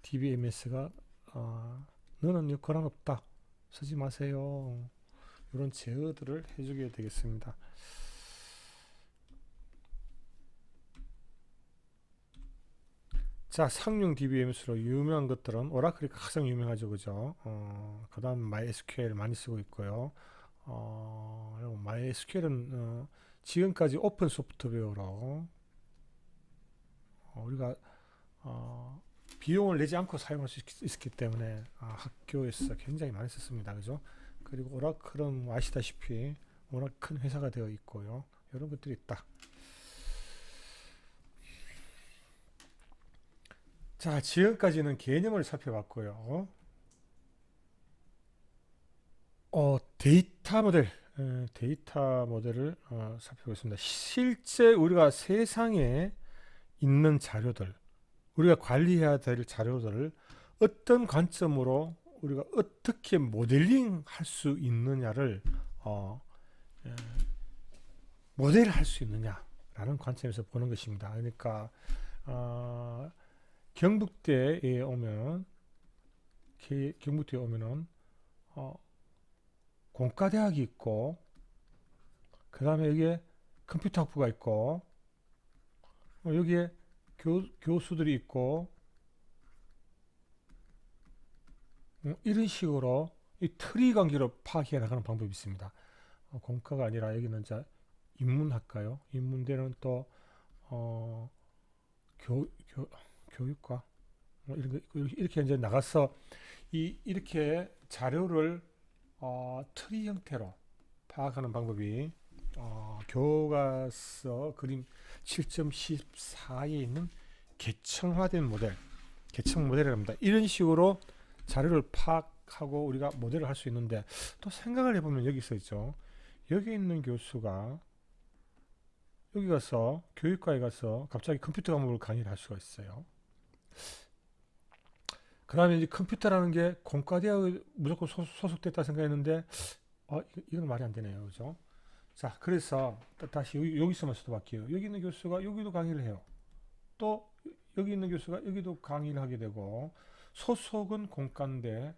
DBMS가 너는 권한 없다, 쓰지 마세요, 이런 제어들을 해주게 되겠습니다. 자, 상용 DBMS로 유명한 것들은 오라클이 가장 유명하죠. 그죠? 그 다음 MySQL 많이 쓰고 있고요. MySQL은 지금까지 오픈 소프트웨어로 우리가 비용을 내지 않고 사용할 수 있기 때문에 학교에서 굉장히 많이 썼습니다. 그죠? 그리고 오라클은 아시다시피 워낙 큰 회사가 되어 있고요. 이런 것들이 있다. 자, 지금까지는 개념을 살펴봤고요. 데이터 모델을 살펴보겠습니다. 실제 우리가 세상에 있는 자료들, 우리가 관리해야 될 자료들을 어떤 관점으로 우리가 어떻게 모델링 할 수 있느냐를 모델을 할 수 있느냐라는 관점에서 보는 것입니다. 그러니까 경북대에 오면 경북대에 오면은 공과대학이 있고 그 다음에 여기에 컴퓨터학부가 있고 여기에 교수들이 있고 이런 식으로 이 트리 관계로 파악해 나가는 방법이 있습니다. 공과가 아니라 여기는 이제 인문학과요. 인문대는 또 교육과 이렇게 이제 나가서 이렇게 자료를 트리 형태로 파악하는 방법이 교과서 그림 7.14에 있는 계층화된 모델, 계층 모델이라고 합니다. 이런 식으로 자료를 파악하고 우리가 모델을 할 수 있는데 또 생각을 해보면 여기 있죠. 여기 있는 교수가 여기 가서 교육과에 가서 갑자기 컴퓨터 과목을 강의를 할 수가 있어요. 그 다음에 이제 컴퓨터라는 게 공과대학에 무조건 소속됐다 생각했는데 이건 말이 안 되네요. 그죠? 자, 그래서 다시 여기서만 써볼게요. 여기 있는 교수가 여기도 강의를 해요. 또 여기 있는 교수가 여기도 강의를 하게 되고 소속은 공과인데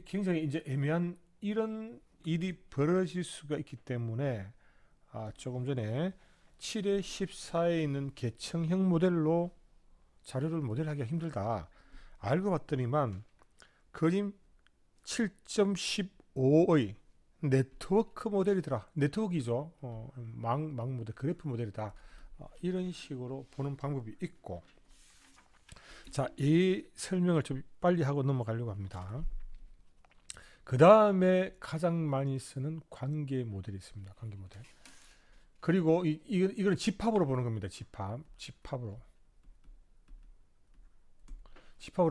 굉장히 이제 애매한 이런 일이 벌어질 수가 있기 때문에 조금 전에 7의 14에 있는 계층형 모델로 자료를 모델하기가 힘들다. 알고 봤더니만 그림 7.15의 네트워크 모델이더라. 네트워크이죠. 망 모델, 그래프 모델이다. 이런 식으로 보는 방법이 있고, 자, 이 설명을 좀 빨리 하고 넘어가려고 합니다. 그 다음에 가장 많이 쓰는 관계 모델이 있습니다. 관계 모델. 그리고 이거는 집합으로 보는 겁니다. 집합으로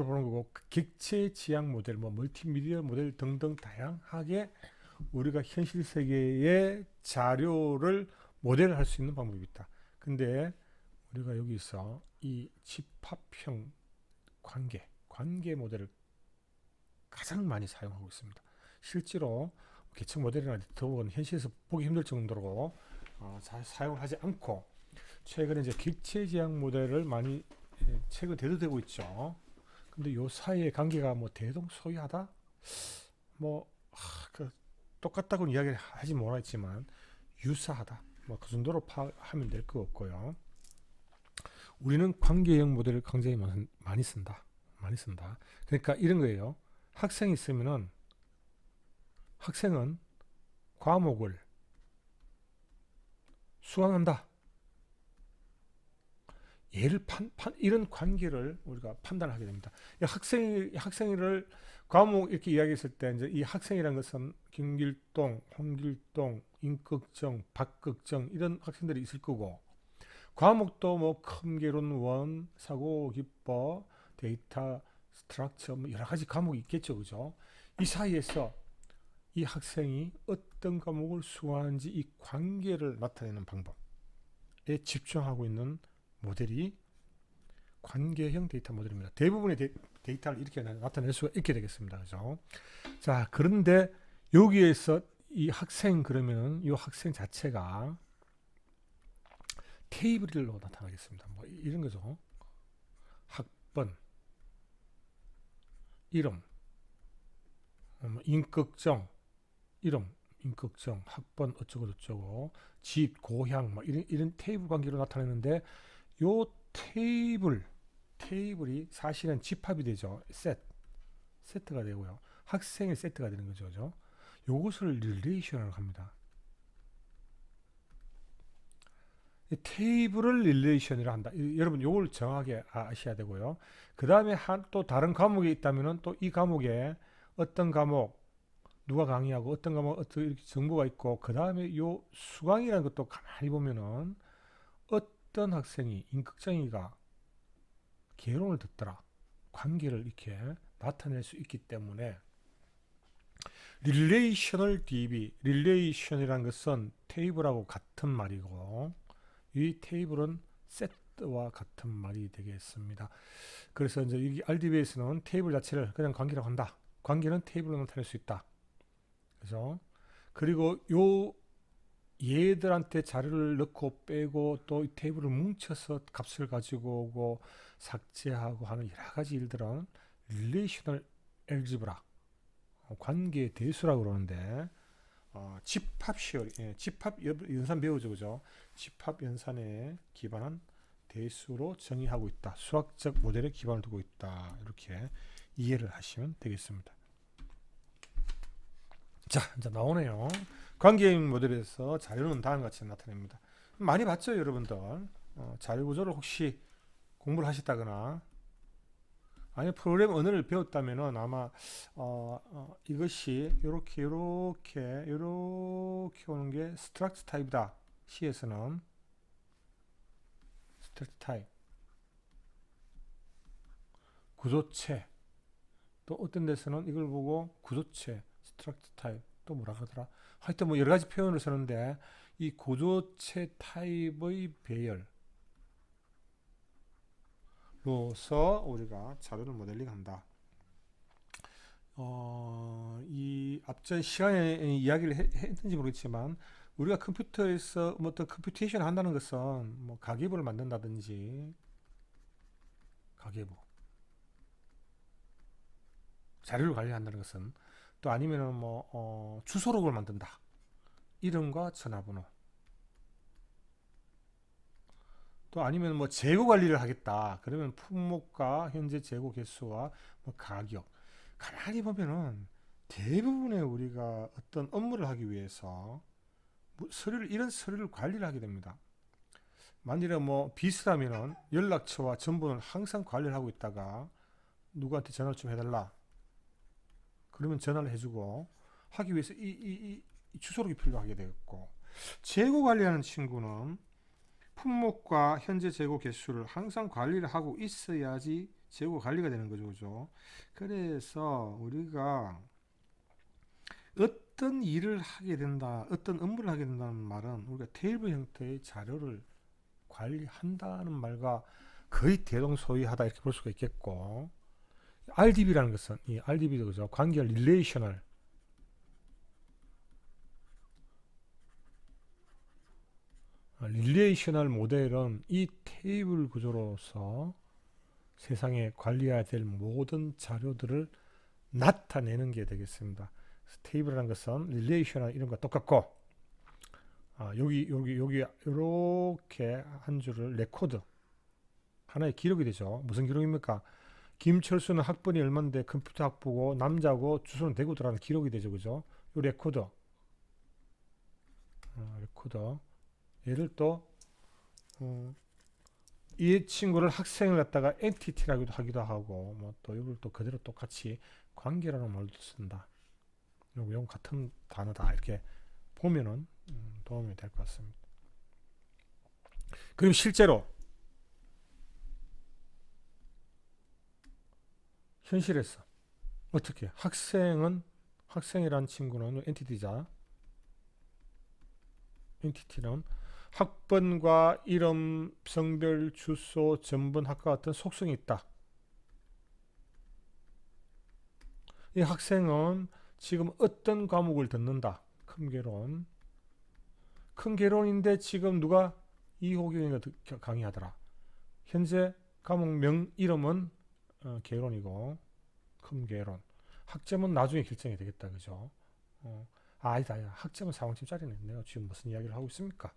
보는 거고, 객체 지향 모델, 멀티미디어 모델 등등 다양하게 우리가 현실 세계의 자료를 모델을 할 수 있는 방법이 있다. 근데 우리가 여기서 이 집합형 관계 모델을 가장 많이 사용하고 있습니다. 실제로 계층 모델이나 네트워크는 현실에서 보기 힘들 정도로 잘 사용을 하지 않고 최근에 이제 객체 지향 모델을 많이 최근 대두되고 있죠. 근데 요 사이의 관계가 대동소이하다? 똑같다고는 이야기를 하지 못했지만 유사하다. 그 정도로 파악하면 될 것 같고요. 우리는 관계형 모델을 굉장히 많이 쓴다. 그러니까 이런 거예요. 학생이 있으면은 학생은 과목을 수강한다. 이런 관계를 우리가 판단하게 됩니다. 학생을 과목 이렇게 이야기했을 때 이제 이 학생이라는 것은 김길동, 홍길동, 임꺽정, 박꺽정 이런 학생들이 있을 거고 과목도 컴계론 원, 사고 기법, 데이터 스트럭처 여러 가지 과목이 있겠죠, 그죠? 이 사이에서 이 학생이 어떤 과목을 수강하는지 이 관계를 나타내는 방법에 집중하고 있는 모델이 관계형 데이터 모델입니다. 대부분의 데이터를 이렇게 나타낼 수가 있게 되겠습니다. 그죠? 자, 그런데 여기에서 이 학생 그러면은 이 학생 자체가 테이블로 나타나겠습니다. 이런 거죠. 학번, 이름, 임꺽정, 이름, 임꺽정, 학번 어쩌고 저쩌고, 집, 고향, 이런 테이블 관계로 나타내는데 요 테이블이 사실은 집합이 되죠. 세트가 되고요. 학생의 세트가 되는 거죠. 그죠? 요것을 릴레이션이라고 합니다. 테이블을 릴레이션이라 한다. 여러분 요걸 정확하게 아셔야 되고요. 그 다음에 또 다른 과목이 있다면은 또 이 과목에 어떤 과목 누가 강의하고 어떤 과목 어떤 이렇게 정보가 있고 그 다음에 요 수강이라는 것도 가만히 보면은 어떤 학생이 임꺽정이가 개론을 듣더라. 관계를 이렇게 나타낼 수 있기 때문에 릴레이셔널 DB, 릴레이션이라는 것은 테이블하고 같은 말이고 이 테이블은 세트와 같은 말이 되겠습니다. 그래서 이제 이 RDB에서는 테이블 자체를 그냥 관계라고 한다. 관계는 테이블로 나타낼 수 있다. 그죠? 그리고 얘들한테 자료를 넣고 빼고 또 이 테이블을 뭉쳐서 값을 가지고 오고 삭제하고 하는 여러 가지 일들은 릴레이셔널 엘지브라, 관계 대수라고 그러는데, 집합 시어리, 집합 연산 배우죠, 그죠? 집합 연산에 기반한 대수로 정의하고 있다. 수학적 모델에 기반을 두고 있다. 이렇게 이해를 하시면 되겠습니다. 자, 이제 나오네요. 관계형 모델에서 자료는 다음과 같이 나타냅니다. 많이 봤죠, 여러분들? 자료 구조를 혹시 공부를 하셨다거나 아니 프로그램 언어를 배웠다면은 아마 이것이 요렇게 오는 게 스트럭처 타입이다. C에서는 스트럭처 타입, 구조체. 또 어떤 데서는 이걸 보고 구조체, 스트럭처 타입, 또 뭐라 하더라. 하여튼 뭐 여러 가지 표현을 쓰는데 이 구조체 타입의 배열로서 우리가 자료를 모델링한다. 이 앞전 시간에 이야기를 했는지 모르겠지만 우리가 컴퓨터에서 뭐 어떤 컴퓨테이션 한다는 것은 뭐 가계부를 만든다든지 가계부 자료를 관리한다는 것은 또 아니면은 뭐 주소록을 만든다. 이름과 전화번호. 또 아니면 뭐 재고 관리를 하겠다. 그러면 품목과 현재 재고 개수와 뭐 가격. 가만히 보면은 대부분의 우리가 어떤 업무를 하기 위해서 이런 서류를 관리를 하게 됩니다. 만일에 뭐 비슷하면은 연락처와 전번호를 항상 관리를 하고 있다가 누구한테 전화를 좀 해달라. 그러면 전화를 해주고 하기 위해서 이 주소록이 필요하게 되겠고, 재고 관리하는 친구는 품목과 현재 재고 개수를 항상 관리를 하고 있어야지 재고 관리가 되는 거죠, 그죠? 그래서 우리가 어떤 일을 하게 된다, 어떤 업무를 하게 된다는 말은 우리가 테이블 형태의 자료를 관리한다는 말과 거의 대동소이하다 이렇게 볼 수가 있겠고, RDB라는 것은 이 RDB도 그죠? 관계를 릴레이셔널 모델은 이 테이블 구조로서 세상에 관리해야 될 모든 자료들을 나타내는 게 되겠습니다. 테이블이라는 것은 릴레이셔널 이름과 똑같고, 여기 이렇게 한 줄을 레코드, 하나의 기록이 되죠. 무슨 기록입니까? 김철수는 학번이 얼마인데 컴퓨터 학부고 남자고 주소는 대구더라는 기록이 되죠, 그죠? 요 레코드, 레코드. 얘를 또 이 친구를 학생을 갖다가 엔티티라고도 하기도 하고, 뭐 또 이걸 또 그대로 똑같이 관계라는 말도 쓴다. 요거 같은 단어다 이렇게 보면은 도움이 될 것 같습니다. 그럼 실제로 현실에서 어떻게 학생이란 친구는 엔티티자, 엔티티는 학번과 이름, 성별, 주소, 전번, 학과 같은 속성이 있다. 이 학생은 지금 어떤 과목을 듣는다. 큰 개론인데 지금 누가 이호경이가 강의하더라. 현재 과목명 이름은 개론이고 큰 개론. 학점은 나중에 결정이 되겠다, 그죠? 아니다. 학점은 4원쯤짜리네. 내가 지금 무슨 이야기를 하고 있습니까?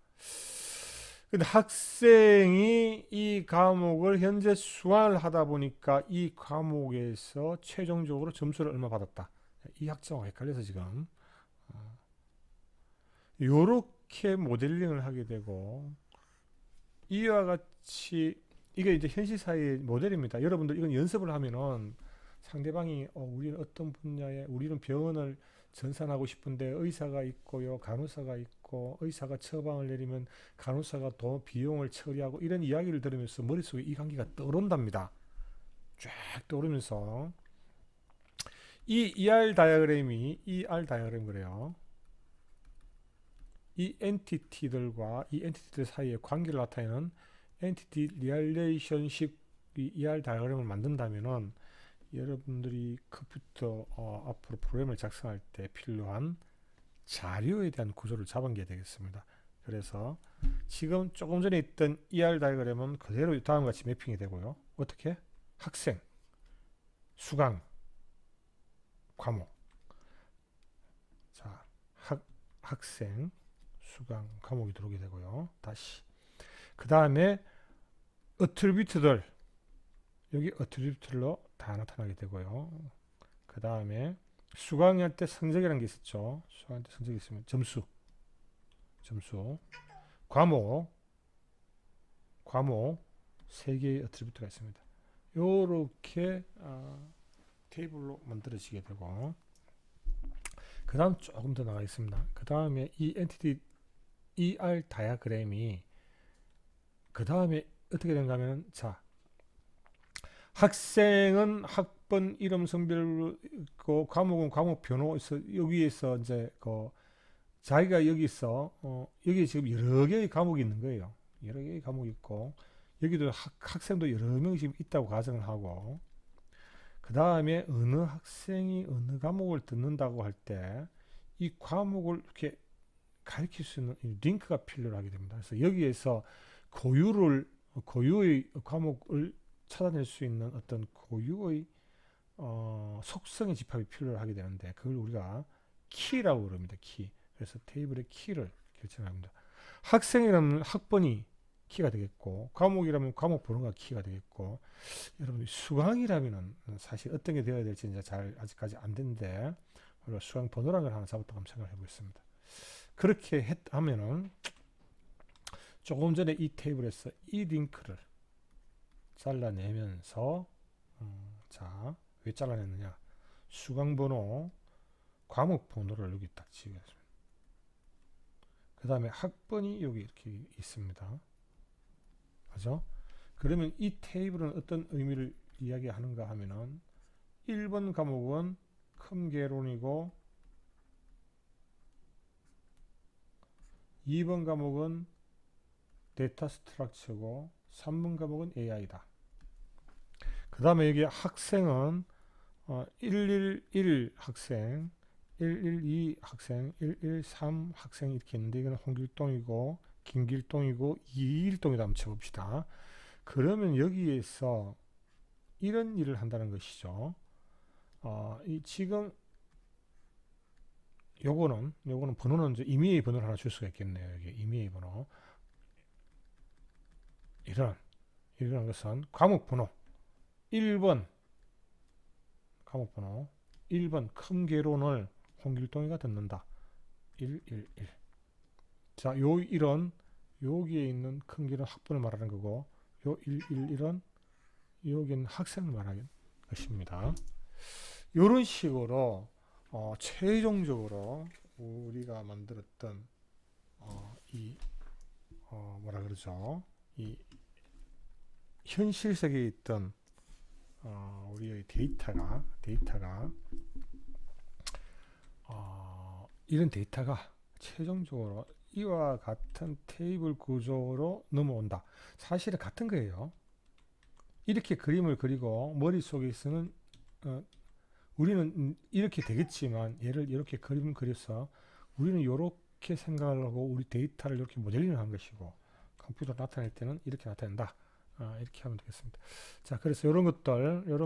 근데 학생이 이 과목을 현재 수강을 하다 보니까 이 과목에서 최종적으로 점수를 얼마 받았다. 이 학점하고 헷갈려서 지금 요렇게 모델링을 하게 되고, 이와 같이 이게 이제 현실 사회의 모델입니다. 여러분들 이건 연습을 하면은 상대방이 우리는 어떤 분야에 우리는 병원을 전산하고 싶은데 의사가 있고요, 간호사가 있고, 의사가 처방을 내리면 간호사가 더 비용을 처리하고, 이런 이야기를 들으면서 머릿속에 이 관계가 떠오른답니다. 쫙 떠오르면서 이 ER 다이어그램 그래요. 이 엔티티들 사이의 관계를 나타내는 엔티티 리얼레이션십 ER 다이어그램을 만든다면은 여러분들이 컴퓨터 앞으로 프로그램을 작성할 때 필요한 자료에 대한 구조를 잡은 게 되겠습니다. 그래서 지금 조금 전에 있던 ER 다이어그램은 그대로 다음과 같이 매핑이 되고요. 어떻게? 학생, 수강, 과목. 자, 학생, 수강, 과목이 들어오게 되고요. 다시. 그 다음에 어트리뷰트들, 여기 어트리뷰트로 다 나타나게 되고요. 그 다음에 수강할 때 성적이라는 게 있었죠. 수강할 때 성적이 있으면 점수, 과목, 3개의 어트리뷰트가 있습니다. 요렇게 테이블로 만들어지게 되고, 그 다음 조금 더 나가겠습니다. 그 다음에 이 엔티티 ER 다이어그램이 그 다음에 어떻게 되는가 하면, 자, 학생은 학번 이름 성별로 있고, 과목은 과목 번호에서 여기에서 이제 자기가 여기서 여기 지금 여러 개의 과목이 있는 거예요. 여러 개의 과목이 있고, 여기도 학생도 여러 명이 지금 있다고 가정을 하고, 그 다음에 어느 학생이 어느 과목을 듣는다고 할 때 이 과목을 이렇게 가르칠 수 있는 링크가 필요로 하게 됩니다. 그래서 여기에서 고유의 과목을 찾아낼 수 있는 어떤 고유의 속성의 집합이 필요로 하게 되는데, 그걸 우리가 키라고 그럽니다. 키. 그래서 테이블의 키를 결정합니다. 학생이라면 학번이 키가 되겠고, 과목이라면 과목 번호가 키가 되겠고, 여러분 수강이라면은 사실 어떤 게 되어야 될지 이제 잘 아직까지 안 됐는데, 우리가 수강 번호라는 걸 하나 잡았다고 한번 생각해 보겠습니다. 그렇게 하면은 조금 전에 이 테이블에서 이 링크를 잘라내면서 자, 왜 잘라냈느냐? 수강 번호, 과목 번호를 여기 딱 지우겠습니다. 그 다음에 학번이 여기 이렇게 있습니다. 그죠? 그러면 이 테이블은 어떤 의미를 이야기하는가 하면은 1번 과목은 컴개론이고, 2번 과목은 데이터 스트럭처고, 3번 과목은 AI다. 그 다음에 여기 학생은 111 학생, 112 학생, 113 학생 이렇게 있는데, 이건 홍길동이고 김길동이고 이일동이다 한번 쳐봅시다. 그러면 여기에서 이런 일을 한다는 것이죠. 지금 요거는 번호는 이제 임의의 번호를 하나 줄 수가 있겠네요. 여기 임의의 번호. 이런 것은 과목 번호 1번, 과목 번호 1번 컴개론을 홍길동이가 듣는다. 111. 자, 요 1은 여기에 있는 컴개론 학번을 말하는 거고, 요 111은 여기는 학생을 말하는 것입니다. 이런 식으로 최종적으로 우리가 만들었던 뭐라 그러죠? 이 현실 세계에 있던 우리의 데이터가 이런 데이터가 최종적으로 이와 같은 테이블 구조로 넘어온다. 사실은 같은 거예요. 이렇게 그림을 그리고 머릿속에서는 우리는 이렇게 되겠지만, 얘를 이렇게 그림을 그려서 우리는 이렇게 생각을 하고 우리 데이터를 이렇게 모델링을 한 것이고, 컴퓨터로 나타낼 때는 이렇게 나타낸다. 이렇게 하면 되겠습니다. 자, 그래서 이런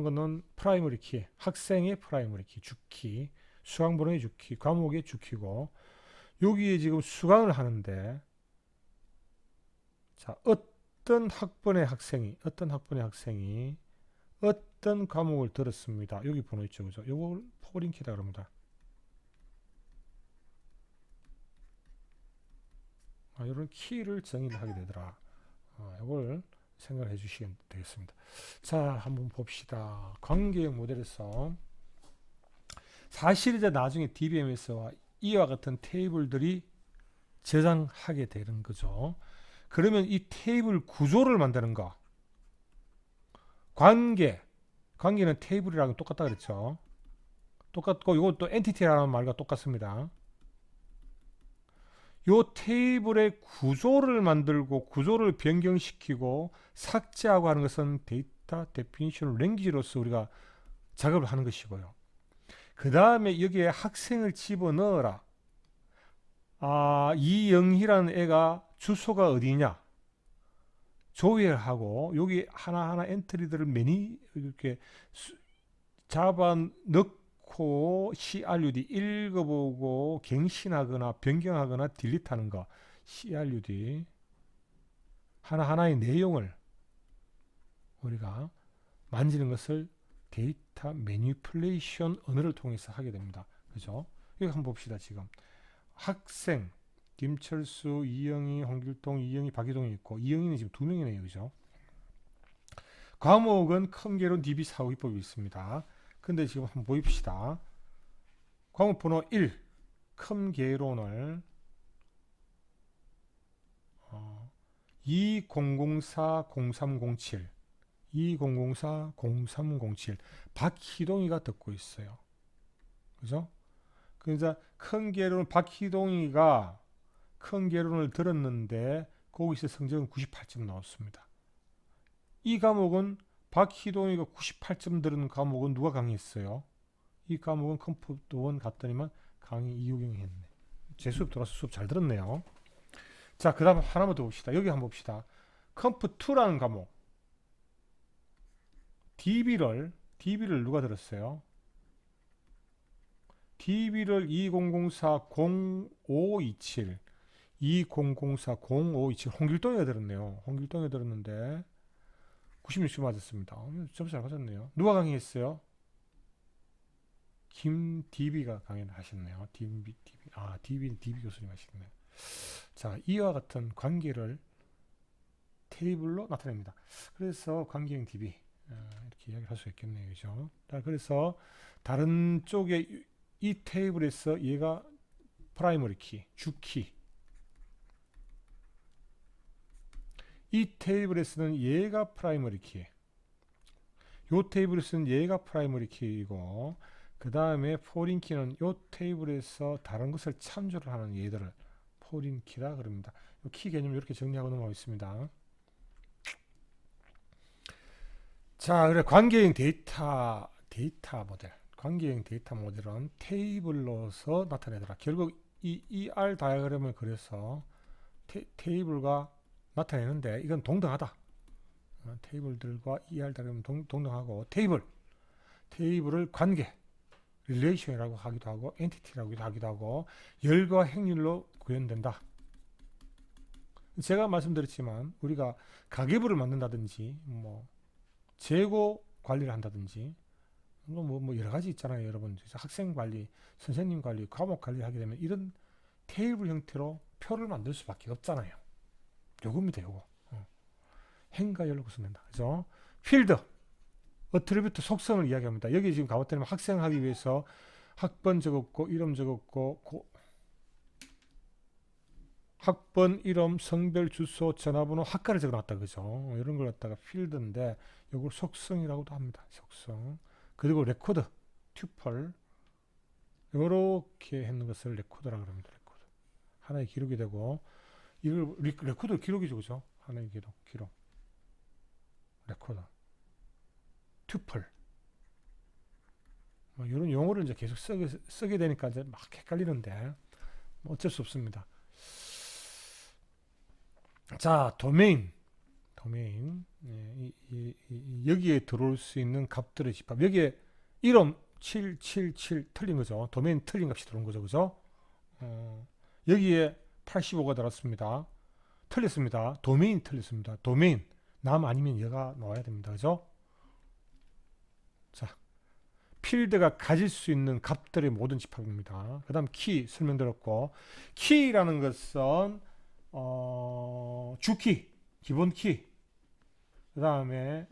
거는 프라이머리 키, 학생의 프라이머리 키, 주키, 수강 번호의 주키, 과목의 주키고, 여기에 지금 수강을 하는데, 자, 어떤 학번의 학생이 어떤 과목을 들었습니다. 여기 번호 있죠, 그죠? 요걸 포링 키라 그럽니다. 이런 키를 정의를 하게 되더라. 이걸 생각해 주시면 되겠습니다. 자, 한번 봅시다. 관계형 모델에서 사실 이제 나중에 DBMS와 이와 같은 테이블들이 저장하게 되는 거죠. 그러면 이 테이블 구조를 만드는 거, 관계는 테이블이랑 똑같다 그랬죠. 똑같고, 이것도 엔티티라는 말과 똑같습니다. 요 테이블의 구조를 만들고 구조를 변경시키고 삭제하고 하는 것은 데이터 데피니션 랭귀지로서 우리가 작업을 하는 것이고요. 그 다음에 여기에 학생을 집어넣어라. 이영희라는 애가 주소가 어디냐 조회하고 여기 하나하나 엔트리들을 이렇게 잡아 넣고 CRUD 읽어보고 갱신하거나 변경하거나 딜리트하는 거 CRUD 하나하나의 내용을 우리가 만지는 것을 데이터 매니플레이션 언어를 통해서 하게 됩니다. 그죠? 이거 한번 봅시다. 지금 학생 김철수, 이영희, 홍길동, 이영희, 박희동이 있고 이영희는 지금 2명이네요. 그죠? 과목은 큰 개론 DB 사후기법이 있습니다. 근데 지금 한번 보입시다. 과목 번호 1 큰 개론을 2004-0307 2004-0307 박희동이가 듣고 있어요. 그죠? 그래서 큰 개론 박희동이가 큰 개론을 들었는데 거기서 성적은 98점 나왔습니다. 이 과목은 박희동이가 98점 들은 과목은 누가 강의했어요? 이 과목은 컴퓨터1 갔더니만 강의 이호경이 했네. 제 수업 들어서 수업 잘 들었네요. 자, 그 다음 하나만 더 봅시다. 여기 한번 봅시다. 컴프2라는 과목 DB를 누가 들었어요? DB를 2004-0527 2004-0527 홍길동이가 들었네요. 홍길동이가 들었는데 96점 맞았습니다. 점수 잘 맞았네요. 누가 강의했어요? 김DB가 강의를 하셨네요. DB 교수님 하시네요. 자, 이와 같은 관계를 테이블로 나타냅니다. 그래서 관계형 DB 이렇게 이야기를 할 수 있겠네요. 그죠? 그래서 다른 쪽에 이 테이블에서 얘가 프라이머리 키, 주키. 이 테이블에서는 얘가 프라이머리 키. 요 테이블에서는 얘가 프라이머리 키이고 그 다음에 포린 키는 요 테이블에서 다른 것을 참조를 하는 얘들을 포린 키라 그럽니다. 키 개념 이렇게 정리하고 넘어가 있습니다. 자, 그래 관계형 데이터 모델. 관계형 데이터 모델은 테이블로서 나타내더라. 결국 이 ER 다이어그램을 그려서 테이블과 나타내는데 이건 동등하다. 테이블들과 ER 다이어그램은 동등하고 테이블을 관계, 릴레이션이라고 하기도 하고 엔티티라고 하기도 하고 열과 행률로 구현된다. 제가 말씀드렸지만 우리가 가계부를 만든다든지 뭐 재고 관리를 한다든지 뭐 여러 가지 있잖아요, 여러분. 학생 관리, 선생님 관리, 과목 관리를 하게 되면 이런 테이블 형태로 표를 만들 수밖에 없잖아요. 요겁니다, 요거. 행과 열로 구성된다. 그죠? 필드, 어트리뷰트 속성을 이야기합니다. 여기 지금 가봤더니 학생 하기 위해서 학번 적었고, 이름 적었고, 학번, 이름, 성별, 주소, 전화번호, 학과를 적어놨다. 그죠? 이런 걸 갖다가 필드인데, 이걸 속성이라고도 합니다. 속성. 그리고 레코드, 튜플. 이렇게 했는 것을 레코드라고 합니다. 레코드. 하나의 기록이 되고, 이걸 레코드 기록이죠. 그죠? 하나의 기록. 레코드. 튜플. 뭐 이런 용어를 이제 계속 쓰게 되니까 이제 막 헷갈리는데, 뭐 어쩔 수 없습니다. 자, 도메인. 여기에 들어올 수 있는 값들의 집합. 여기에 이름 777 틀린 거죠. 도메인 틀린 값이 들어온 거죠. 그죠? 여기에 85가 들었습니다. 틀렸습니다. 도메인 틀렸습니다. 도메인. 남 아니면 여가 나와야 됩니다. 그죠? 자, 필드가 가질 수 있는 값들의 모든 집합입니다. 그 다음 키 설명드렸고, 키라는 것은 주키, 기본 키, 그 다음에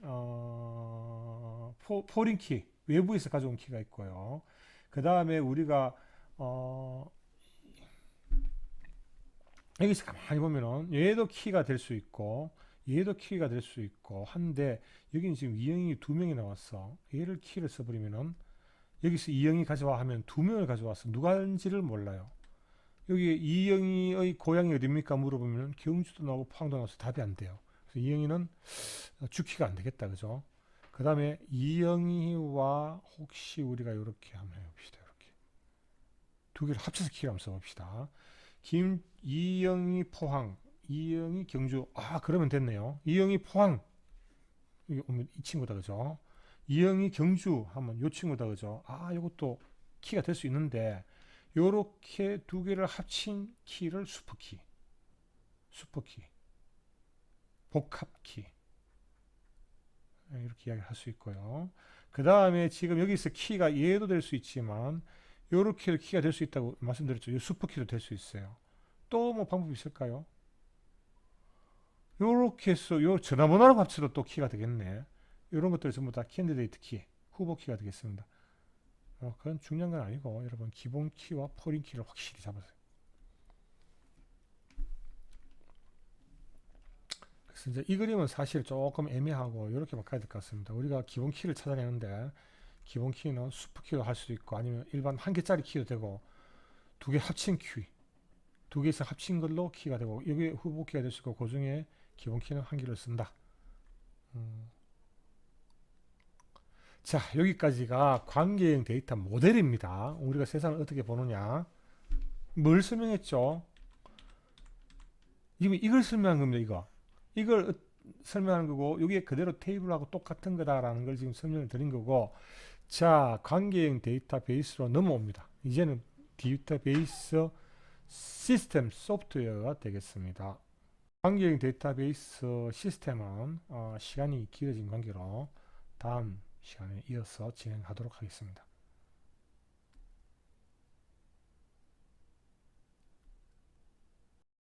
포린 키, 외부에서 가져온 키가 있고요. 그 다음에 우리가 여기서 가만히 보면은 얘도 키가 될 수 있고 얘도 키가 될 수 있고 한데 여기는 지금 이영이 2명이 나왔어. 얘를 키를 써버리면은 여기서 이영이 가져와 하면 2명을 가져와서 누가 하는지를 몰라요. 여기 이영이의 고향이 어디입니까 물어보면 경주도 나오고 포항도 나와서 답이 안 돼요. 그래서 이영이는 주키가 안 되겠다. 그죠? 그 다음에 이영이와 혹시 우리가 이렇게 한번 해봅시다. 이렇게 두 개를 합쳐서 키를 한번 써봅시다. 이영이 포항, 이영이 경주. 아, 그러면 됐네요. 이영이 포항. 이게 오면 이 친구다, 그죠? 이영이 경주 하면 요 친구다, 그죠? 아, 요것도 키가 될 수 있는데, 요렇게 두 개를 합친 키를 슈퍼키, 슈퍼키, 복합키. 이렇게 이야기할 수 있고요. 그 다음에 지금 여기서 키가 얘도 될 수 있지만, 요렇게 키가 될 수 있다고 말씀드렸죠. 요 슈퍼키도 될 수 있어요. 또 뭐 방법이 있을까요? 요렇게 해서 요 전화번호랑 합쳐도 또 키가 되겠네. 이런 것들 전부 다 캔디데이트 키, 후보 키가 되겠습니다. 그건 중요한 건 아니고 여러분 기본 키와 포린 키를 확실히 잡으세요. 그래서 이제 이 그림은 사실 조금 애매하고 이렇게 막 가야 될 것 같습니다. 우리가 기본 키를 찾아내는데 기본 키는 슈퍼 키도 할 수도 있고 아니면 일반 한 개짜리 키도 되고 두 개 합친 키, 두 개 이상 합친 걸로 키가 되고 여기 후보 키가 될 수 있고 그 중에 기본 키는 한 개를 쓴다. 음. 자, 여기까지가 관계형 데이터 모델입니다. 우리가 세상을 어떻게 보느냐. 뭘 설명했죠? 이걸 설명한 겁니다, 이거. 이걸 설명하는 거고, 여기에 그대로 테이블하고 똑같은 거다라는 걸 지금 설명을 드린 거고, 자, 관계형 데이터베이스로 넘어옵니다. 이제는 데이터베이스 시스템 소프트웨어가 되겠습니다. 관계형 데이터베이스 시스템은 시간이 길어진 관계로 다음 시간에 이어서 진행하도록 하겠습니다.